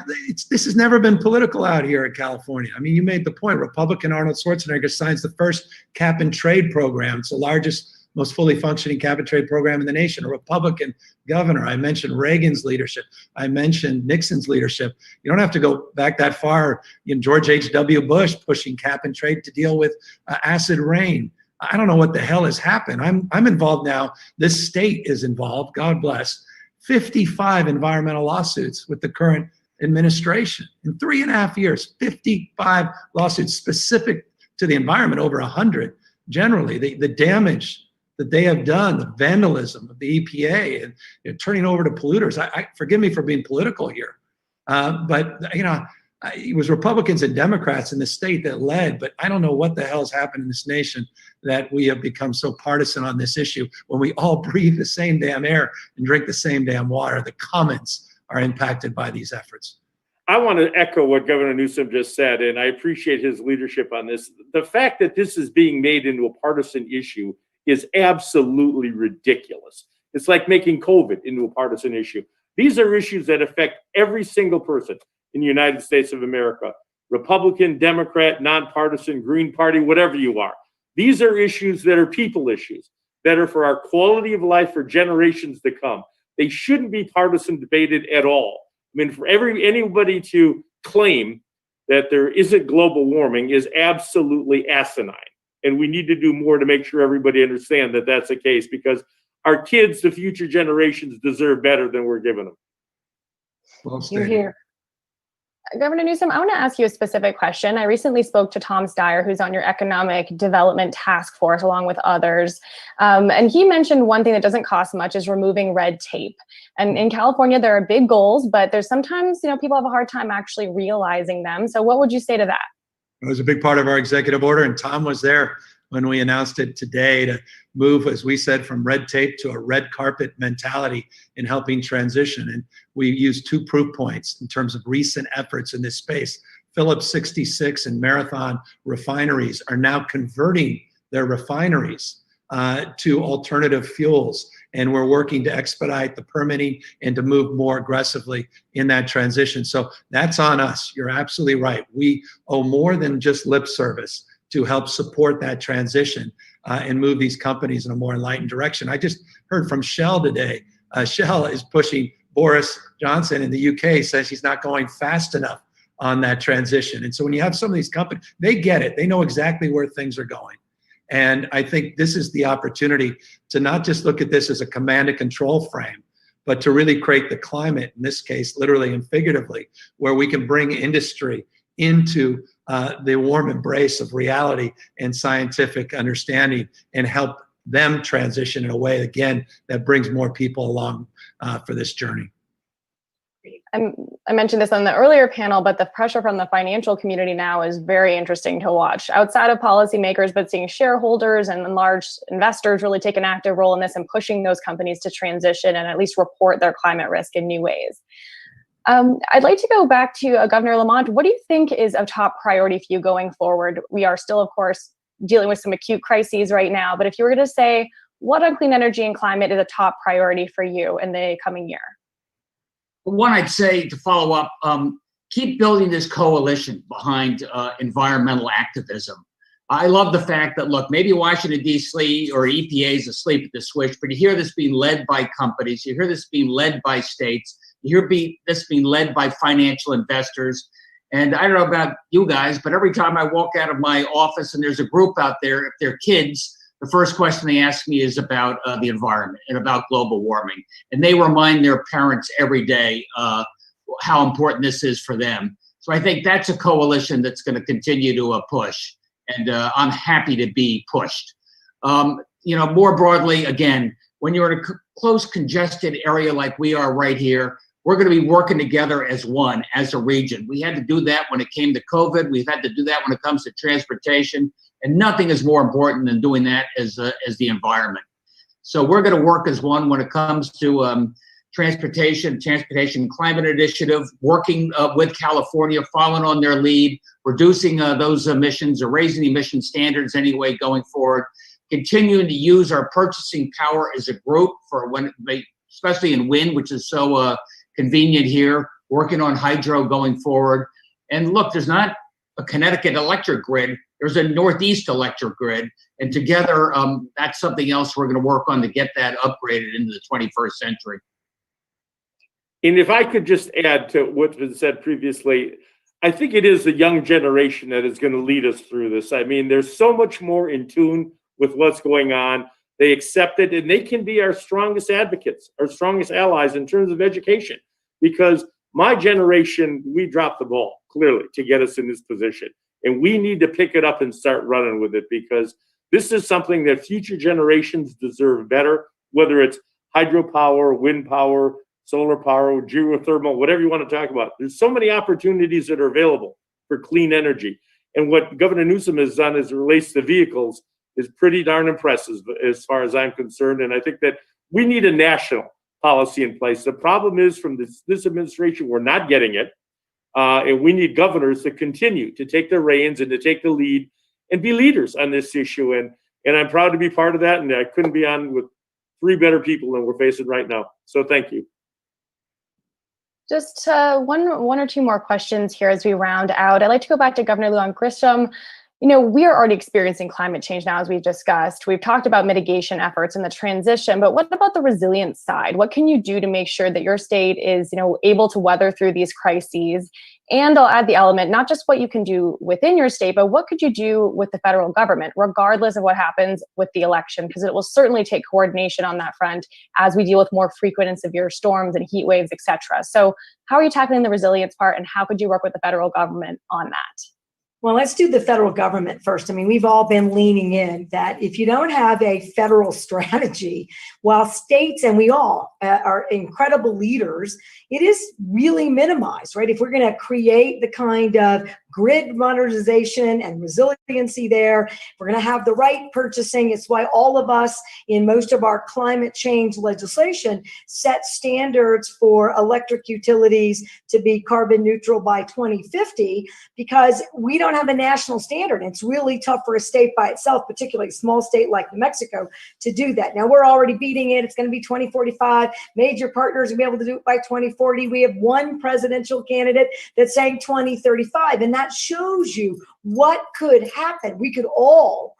this has never been political out here in California. I mean, you made the point. Republican Arnold Schwarzenegger signs the first cap and trade program. It's the largest, most fully functioning cap and trade program in the nation. A Republican governor. I mentioned Reagan's leadership. I mentioned Nixon's leadership. You don't have to go back that far. George H.W. Bush pushing cap and trade to deal with acid rain. I don't know what the hell has happened. I'm involved now. This state is involved. God bless. 55 environmental lawsuits with the current administration in 3.5 years. 55 lawsuits specific to the environment, over 100. Generally, the damage that they have done, the vandalism of the EPA and turning over to polluters. Forgive me for being political here, but it was Republicans and Democrats in the state that led, but I don't know what the hell's happened in this nation that we have become so partisan on this issue when we all breathe the same damn air and drink the same damn water. The commons are impacted by these efforts. I want to echo what Governor Newsom just said, and I appreciate his leadership on this. The fact that this is being made into a partisan issue is absolutely ridiculous. It's like making COVID into a partisan issue. These are issues that affect every single person in the United States of America, Republican, Democrat, nonpartisan, Green Party, whatever you are. These are issues that are people issues, that are for our quality of life for generations to come. They shouldn't be partisan debated at all. I mean, for anybody to claim that there isn't global warming is absolutely asinine. And we need to do more to make sure everybody understands that that's the case, because our kids, the future generations, deserve better than we're giving them. Well You're here. Governor Newsom, I want to ask you a specific question. I recently spoke to Tom Steyer, who's on your Economic Development Task Force, along with others. And he mentioned one thing that doesn't cost much is removing red tape. And in California, there are big goals, but there's sometimes, people have a hard time actually realizing them. So what would you say to that? It was a big part of our executive order, and Tom was there when we announced it today to move, as we said, from red tape to a red carpet mentality in helping transition. And we used 2 proof points in terms of recent efforts in this space. Phillips 66 and Marathon refineries are now converting their refineries to alternative fuels. And we're working to expedite the permitting and to move more aggressively in that transition. So that's on us. You're absolutely right. We owe more than just lip service to help support that transition and move these companies in a more enlightened direction. I just heard from Shell today. Shell is pushing Boris Johnson in the UK, says he's not going fast enough on that transition. And so when you have some of these companies, they get it. They know exactly where things are going. And I think this is the opportunity to not just look at this as a command and control frame, but to really create the climate, in this case, literally and figuratively, where we can bring industry into the warm embrace of reality and scientific understanding and help them transition in a way, again, that brings more people along for this journey. I mentioned this on the earlier panel, but the pressure from the financial community now is very interesting to watch. Outside of policymakers, but seeing shareholders and large investors really take an active role in this and pushing those companies to transition and at least report their climate risk in new ways. I'd like to go back to Governor Lamont. What do you think is a top priority for you going forward? We are still, of course, dealing with some acute crises right now, but if you were to say, what on clean energy and climate is a top priority for you in the coming year? One, I'd say to follow up, keep building this coalition behind environmental activism. I love the fact that, look, maybe Washington, D.C. or EPA is asleep at the switch, but you hear this being led by companies. You hear this being led by states. You hear this being led by financial investors. And I don't know about you guys, but every time I walk out of my office and there's a group out there, if they're kids, the first question they ask me is about the environment and about global warming. And they remind their parents every day how important this is for them. So I think that's a coalition that's going to continue to push. And I'm happy to be pushed. More broadly, again, when you're in a close, congested area like we are right here, we're going to be working together as one, as a region. We had to do that when it came to COVID. We've had to do that when it comes to transportation. And nothing is more important than doing that as the environment. So we're going to work as one when it comes to transportation climate initiative, working with California, following on their lead, reducing those emissions or raising the emission standards anyway going forward, continuing to use our purchasing power as a group for when, especially in wind, which is so convenient here, working on hydro going forward. And look, there's not a Connecticut electric grid, there's a Northeast electric grid. And together, that's something else we're going to work on to get that upgraded into the 21st century. And if I could just add to what's been said previously, I think it is the young generation that is going to lead us through this. I mean, there's so much more in tune with what's going on. They accept it, and they can be our strongest advocates, our strongest allies in terms of education. Because my generation, we dropped the ball, clearly, to get us in this position. And we need to pick it up and start running with it, because this is something that future generations deserve better, whether it's hydropower, wind power, solar power, geothermal, whatever you want to talk about. There's so many opportunities that are available for clean energy. And what Governor Newsom has done as it relates to vehicles is pretty darn impressive as far as I'm concerned. And I think that we need a national policy in place. The problem is from this administration, we're not getting it. And we need governors to continue to take their reins and to take the lead and be leaders on this issue. And I'm proud to be part of that. And I couldn't be on with 3 better people than we're facing right now. So thank you. Just one or two more questions here as we round out. I'd like to go back to Governor Lou Grisham. We are already experiencing climate change now, as we've discussed. We've talked about mitigation efforts and the transition, but what about the resilience side? What can you do to make sure that your state is, able to weather through these crises? And I'll add the element, not just what you can do within your state, but what could you do with the federal government, regardless of what happens with the election? Because it will certainly take coordination on that front as we deal with more frequent and severe storms and heat waves, et cetera. So how are you tackling the resilience part, and how could you work with the federal government on that? Well, let's do the federal government first. I mean, we've all been leaning in that if you don't have a federal strategy, while states and we all are incredible leaders, it is really minimized, right? If we're going to create the kind of grid modernization and resiliency there. We're going to have the right purchasing. It's why all of us in most of our climate change legislation set standards for electric utilities to be carbon neutral by 2050, because we don't have a national standard. It's really tough for a state by itself, particularly a small state like New Mexico, to do that. Now we're already beating it. It's going to be 2045. Major partners will be able to do it by 2040. We have one presidential candidate that's saying 2035, and that shows you what could happen. We could all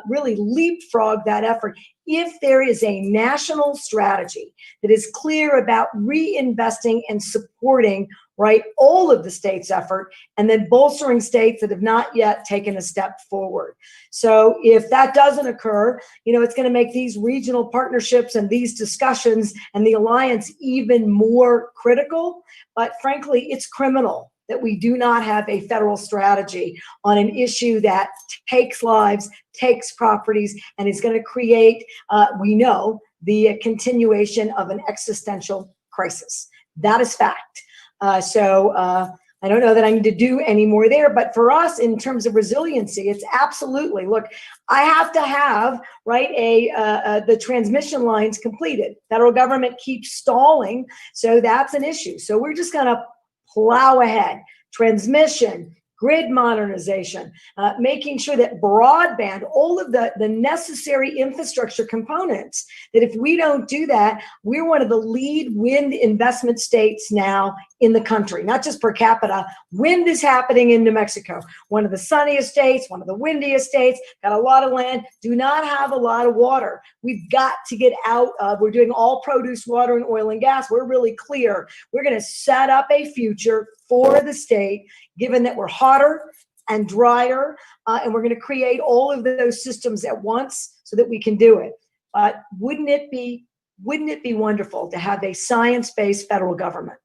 really leapfrog that effort if there is a national strategy that is clear about reinvesting and supporting, right, all of the state's effort, and then bolstering states that have not yet taken a step forward. So if that doesn't occur, it's going to make these regional partnerships and these discussions and the alliance even more critical. But frankly, it's criminal that we do not have a federal strategy on an issue that takes lives, takes properties, and is going to create, we know, the continuation of an existential crisis. That is fact. So I don't know that I need to do any more there, but for us, in terms of resiliency, it's absolutely, look, I have to have, right, the transmission lines completed. Federal government keeps stalling, so that's an issue. So we're just going to plow ahead. Transmission, grid modernization, making sure that broadband, all of the necessary infrastructure components, that if we don't do that, we're one of the lead wind investment states now in the country, not just per capita. Wind is happening in New Mexico, one of the sunniest states, one of the windiest states, got a lot of land, do not have a lot of water. We've got to get out of, we're doing all produce water and oil and gas. We're really clear. We're going to set up a future for the state, given that we're hotter and drier, and we're going to create all of those systems at once so that we can do it. But wouldn't it be wonderful to have a science-based federal government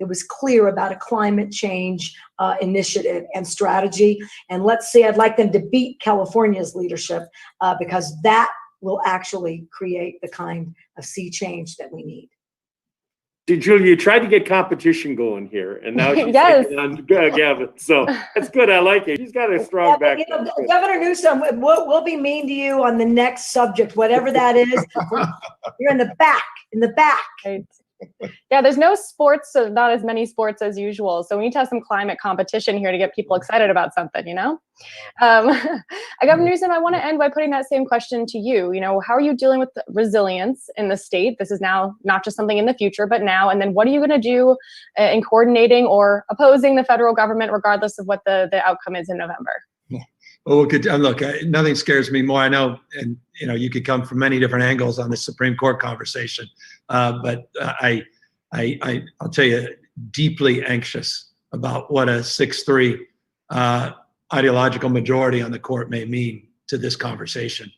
that was clear about a climate change initiative and strategy? And let's say I'd like them to beat California's leadership, because that will actually create the kind of sea change that we need. Julia, you tried to get competition going here, and now she's Yes. taking on Gavin. So that's good. I like it. She's got a strong back. Governor Newsom, we'll be mean to you on the next subject, whatever that is. You're in the back. Right. Yeah, there's no sports, so not as many sports as usual. So we need to have some climate competition here to get people excited about something, Governor Newsom, I want to end by putting that same question to you. How are you dealing with the resilience in the state? This is now not just something in the future, but now. And then what are you going to do in coordinating or opposing the federal government, regardless of what the outcome is in November? Well, look, nothing scares me more. I know, and you could come from many different angles on the Supreme Court conversation, but I'll tell you, deeply anxious about what a 6-3 ideological majority on the court may mean to this conversation.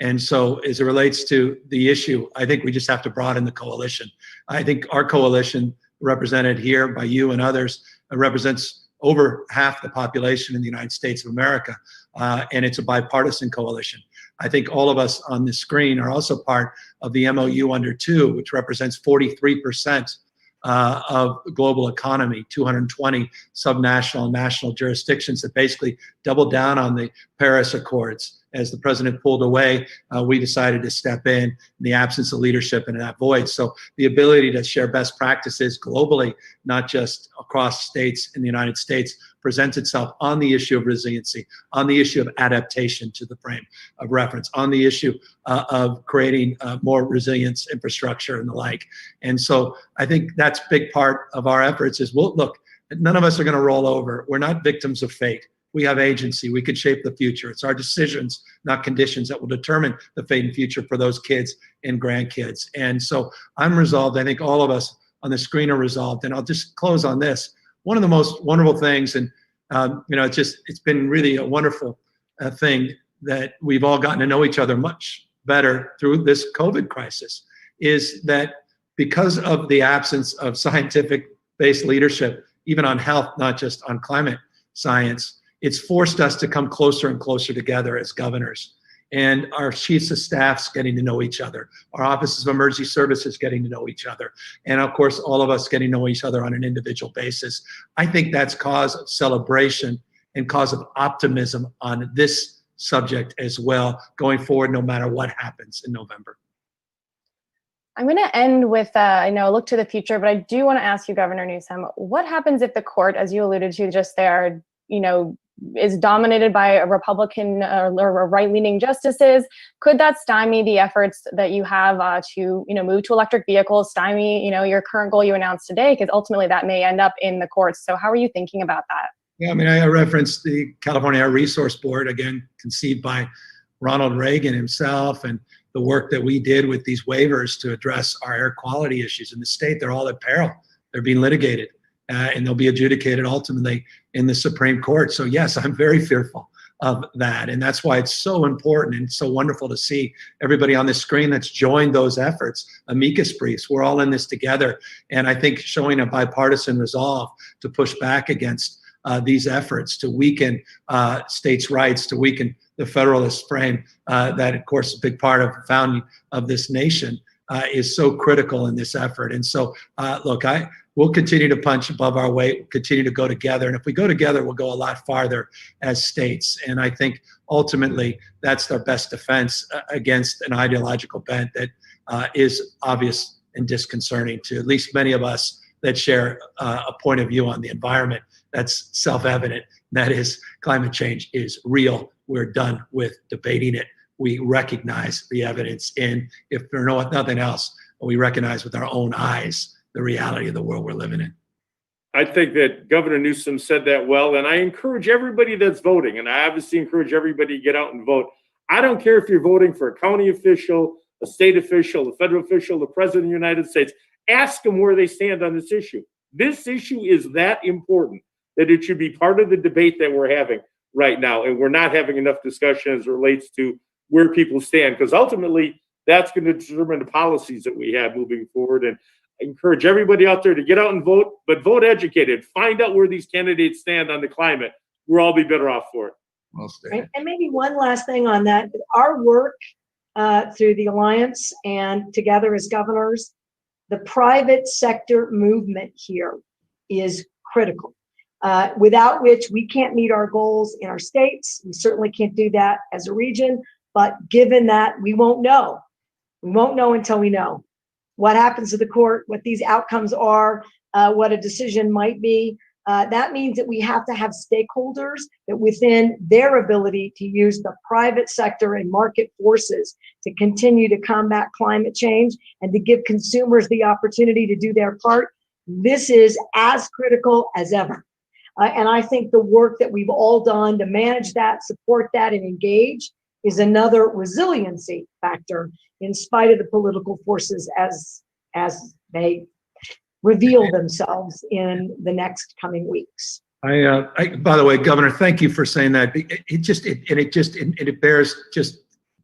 And so, as it relates to the issue, I think we just have to broaden the coalition. I think our coalition, represented here by you and others, represents over half the population in the United States of America, and it's a bipartisan coalition. I think all of us on the screen are also part of the MOU under 2, which represents 43% of the global economy, 220 subnational and national jurisdictions that basically doubled down on the Paris Accords. As the president pulled away, we decided to step in the absence of leadership in that void. So the ability to share best practices globally, not just across states in the United States, presents itself on the issue of resiliency, on the issue of adaptation to the frame of reference, on the issue of creating more resilience infrastructure and the like. And so I think that's a big part of our efforts is, well, look, none of us are going to roll over. We're not victims of fate. We have agency. We can shape the future. It's our decisions, not conditions, that will determine the fate and future for those kids and grandkids. And so I'm resolved. I think all of us on the screen are resolved. And I'll just close on this. One of the most wonderful things, and it's been really a wonderful thing that we've all gotten to know each other much better through this COVID crisis, is that because of the absence of scientific-based leadership, even on health, not just on climate science, it's forced us to come closer and closer together as governors. and our chiefs of staffs getting to know each other, our offices of emergency services getting to know each other, and of course, all of us getting to know each other on an individual basis. I think that's cause of celebration and cause of optimism on this subject as well, going forward, no matter what happens in November. I'm going to end with, I know, look to the future, but I do want to ask you, Governor Newsom, what happens if the court, as you alluded to just there, is dominated by a Republican or right-leaning justices? Could that stymie the efforts that you have to, move to electric vehicles, stymie, your current goal you announced today? Because ultimately that may end up in the courts. So how are you thinking about that? Yeah, I mean, I referenced the California Air Resource Board, again, conceived by Ronald Reagan himself, and the work that we did with these waivers to address our air quality issues in the state. They're all at peril. They're being litigated, and they'll be adjudicated ultimately in the Supreme Court. So yes, I'm very fearful of that. And that's why it's so important and so wonderful to see everybody on the screen that's joined those efforts, amicus briefs. We're all in this together. And I think showing a bipartisan resolve to push back against these efforts to weaken states' rights, to weaken the Federalist frame that, of course, is a big part of the founding of this nation, is so critical in this effort. And so, look, we'll continue to punch above our weight, we'll continue to go together. And if we go together, we'll go a lot farther as states. And I think ultimately that's our best defense against an ideological bent that is obvious and disconcerting to at least many of us that share a point of view on the environment that's self-evident. That is, climate change is real. We're done with debating it. We recognize the evidence, and if there's nothing else, we recognize with our own eyes the reality of the world we're living in. I think that Governor Newsom said that well, and I encourage everybody that's voting, and I obviously encourage everybody to get out and vote. I don't care if you're voting for a county official, a state official, a federal official, the president of the United States. Ask them where they stand on this issue. This issue is that important that it should be part of the debate that we're having right now, and we're not having enough discussion as it relates to where people stand, because ultimately that's going to determine the policies that we have moving forward. And I encourage everybody out there to get out and vote, but vote educated. Find out where these candidates stand on the climate. We'll all be better off for it. Well stated. And maybe one last thing on that. Our work through the Alliance and together as governors, the private sector movement here is critical, without which we can't meet our goals in our states. We certainly can't do that as a region, but given that, we won't know. We won't know until we know what happens to the court, what these outcomes are, what a decision might be. That means that we have to have stakeholders that within their ability to use the private sector and market forces to continue to combat climate change and to give consumers the opportunity to do their part. This is as critical as ever. And I think the work that we've all done to manage that, support that, and engage is another resiliency factor in spite of the political forces as they reveal themselves in the next coming weeks. By the way, Governor, thank you for saying that. It bears just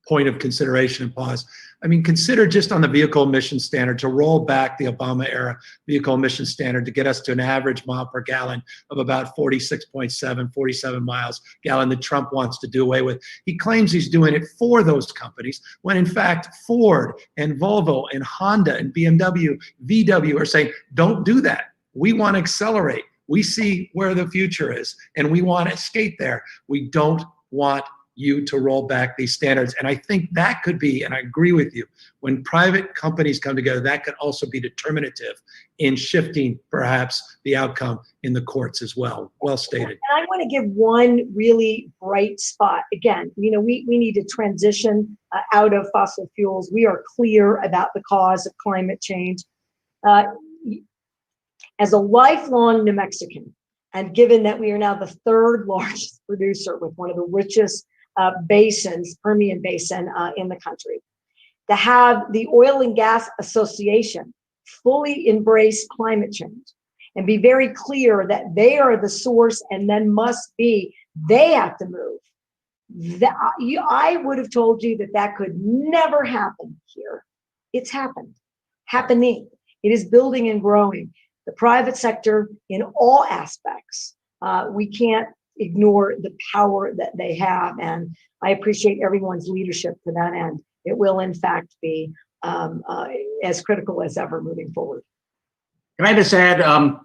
point of consideration and pause. I mean, consider just on the vehicle emission standard to roll back the Obama era vehicle emission standard to get us to an average mile per gallon of about 46.7, 47 miles gallon that Trump wants to do away with. He claims he's doing it for those companies when in fact Ford and Volvo and Honda and BMW, VW are saying, don't do that. We want to accelerate. We see where the future is and we want to skate there. We don't want you to roll back these standards. And I think that could be, and I agree with you, when private companies come together, that could also be determinative in shifting perhaps the outcome in the courts as well. Well stated. And I want to give one really bright spot. Again, we need to transition out of fossil fuels. We are clear about the cause of climate change. As a lifelong New Mexican, and given that we are now the third largest producer with one of the richest basins, Permian Basin in the country, to have the Oil and Gas Association fully embrace climate change and be very clear that they are the source and then must be, they have to move. I would have told you that could never happen here. It's happening. It is building and growing. The private sector in all aspects. We can't ignore the power that they have. And I appreciate everyone's leadership to that end. It will, in fact, be as critical as ever moving forward. Can I just add,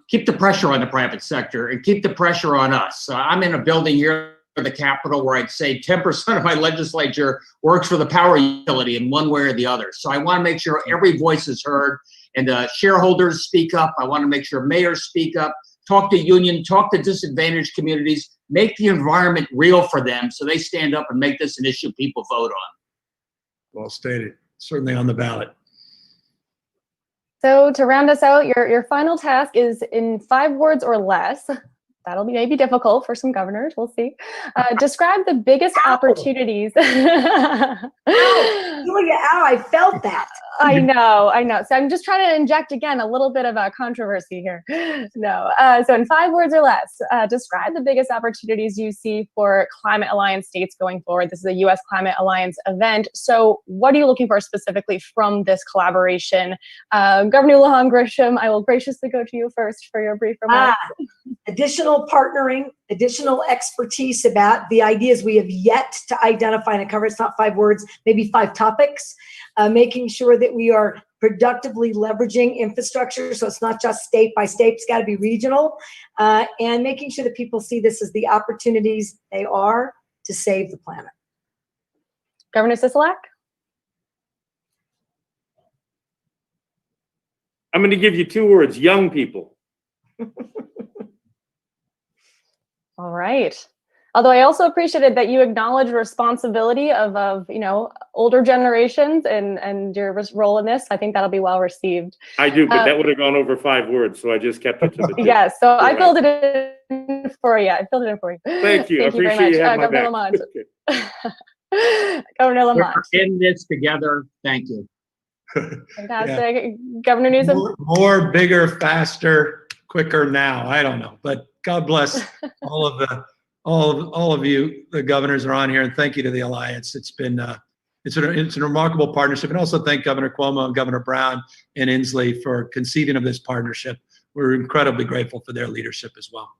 keep the pressure on the private sector and keep the pressure on us. I'm in a building here at the Capitol where I'd say 10% of my legislature works for the power utility in one way or the other. So I want to make sure every voice is heard and shareholders speak up. I want to make sure mayors speak up, talk to union, talk to disadvantaged communities, make the environment real for them so they stand up and make this an issue people vote on. Well stated. Certainly on the ballot. So to round us out, your final task is in 5 words or less. That'll be maybe difficult for some governors. We'll see. Describe the biggest opportunities. Julia, I felt that. I know. So I'm just trying to inject again a little bit of a controversy here. No. So in 5 words or less, describe the biggest opportunities you see for Climate Alliance states going forward. This is a U.S. Climate Alliance event. So what are you looking for specifically from this collaboration? Governor Lujan Grisham, I will graciously go to you first for your brief remarks. Additional partnering, additional expertise about the ideas we have yet to identify and cover. It's not 5 words, maybe 5 topics. Making sure that we are productively leveraging infrastructure, so it's not just state by state, it's got to be regional, and making sure that people see this as the opportunities they are to save the planet. Governor Sisolak? I'm going to give you 2 words: young people. All right. Although I also appreciated that you acknowledge responsibility of older generations and your role in this. I think that'll be well received. I do, but that would have gone over 5 words, so I just kept it to the 2. Yes, so I filled it in for you. Thank you. I appreciate you having my back. Governor Lamont. We're in this together. Thank you. Fantastic. Yeah. Governor Newsom. More, bigger, faster, quicker now. I don't know, but God bless all of you, the governors are on here, and thank you to the Alliance. It's been it's a remarkable partnership, and also thank Governor Cuomo and Governor Brown and Inslee for conceiving of this partnership. We're incredibly grateful for their leadership as well.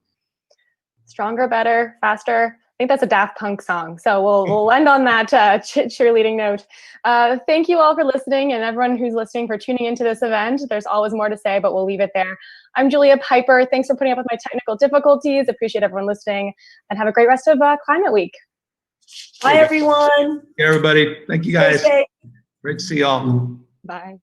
Stronger, better, faster. I think that's a Daft Punk song. So we'll end on that cheerleading note. Thank you all for listening, and everyone who's listening for tuning into this event. There's always more to say, but we'll leave it there. I'm Julia Piper. Thanks for putting up with my technical difficulties. Appreciate everyone listening, and have a great rest of Climate Week. Bye, everyone. Hey, everybody. Thank you, guys. Great to see y'all. Bye.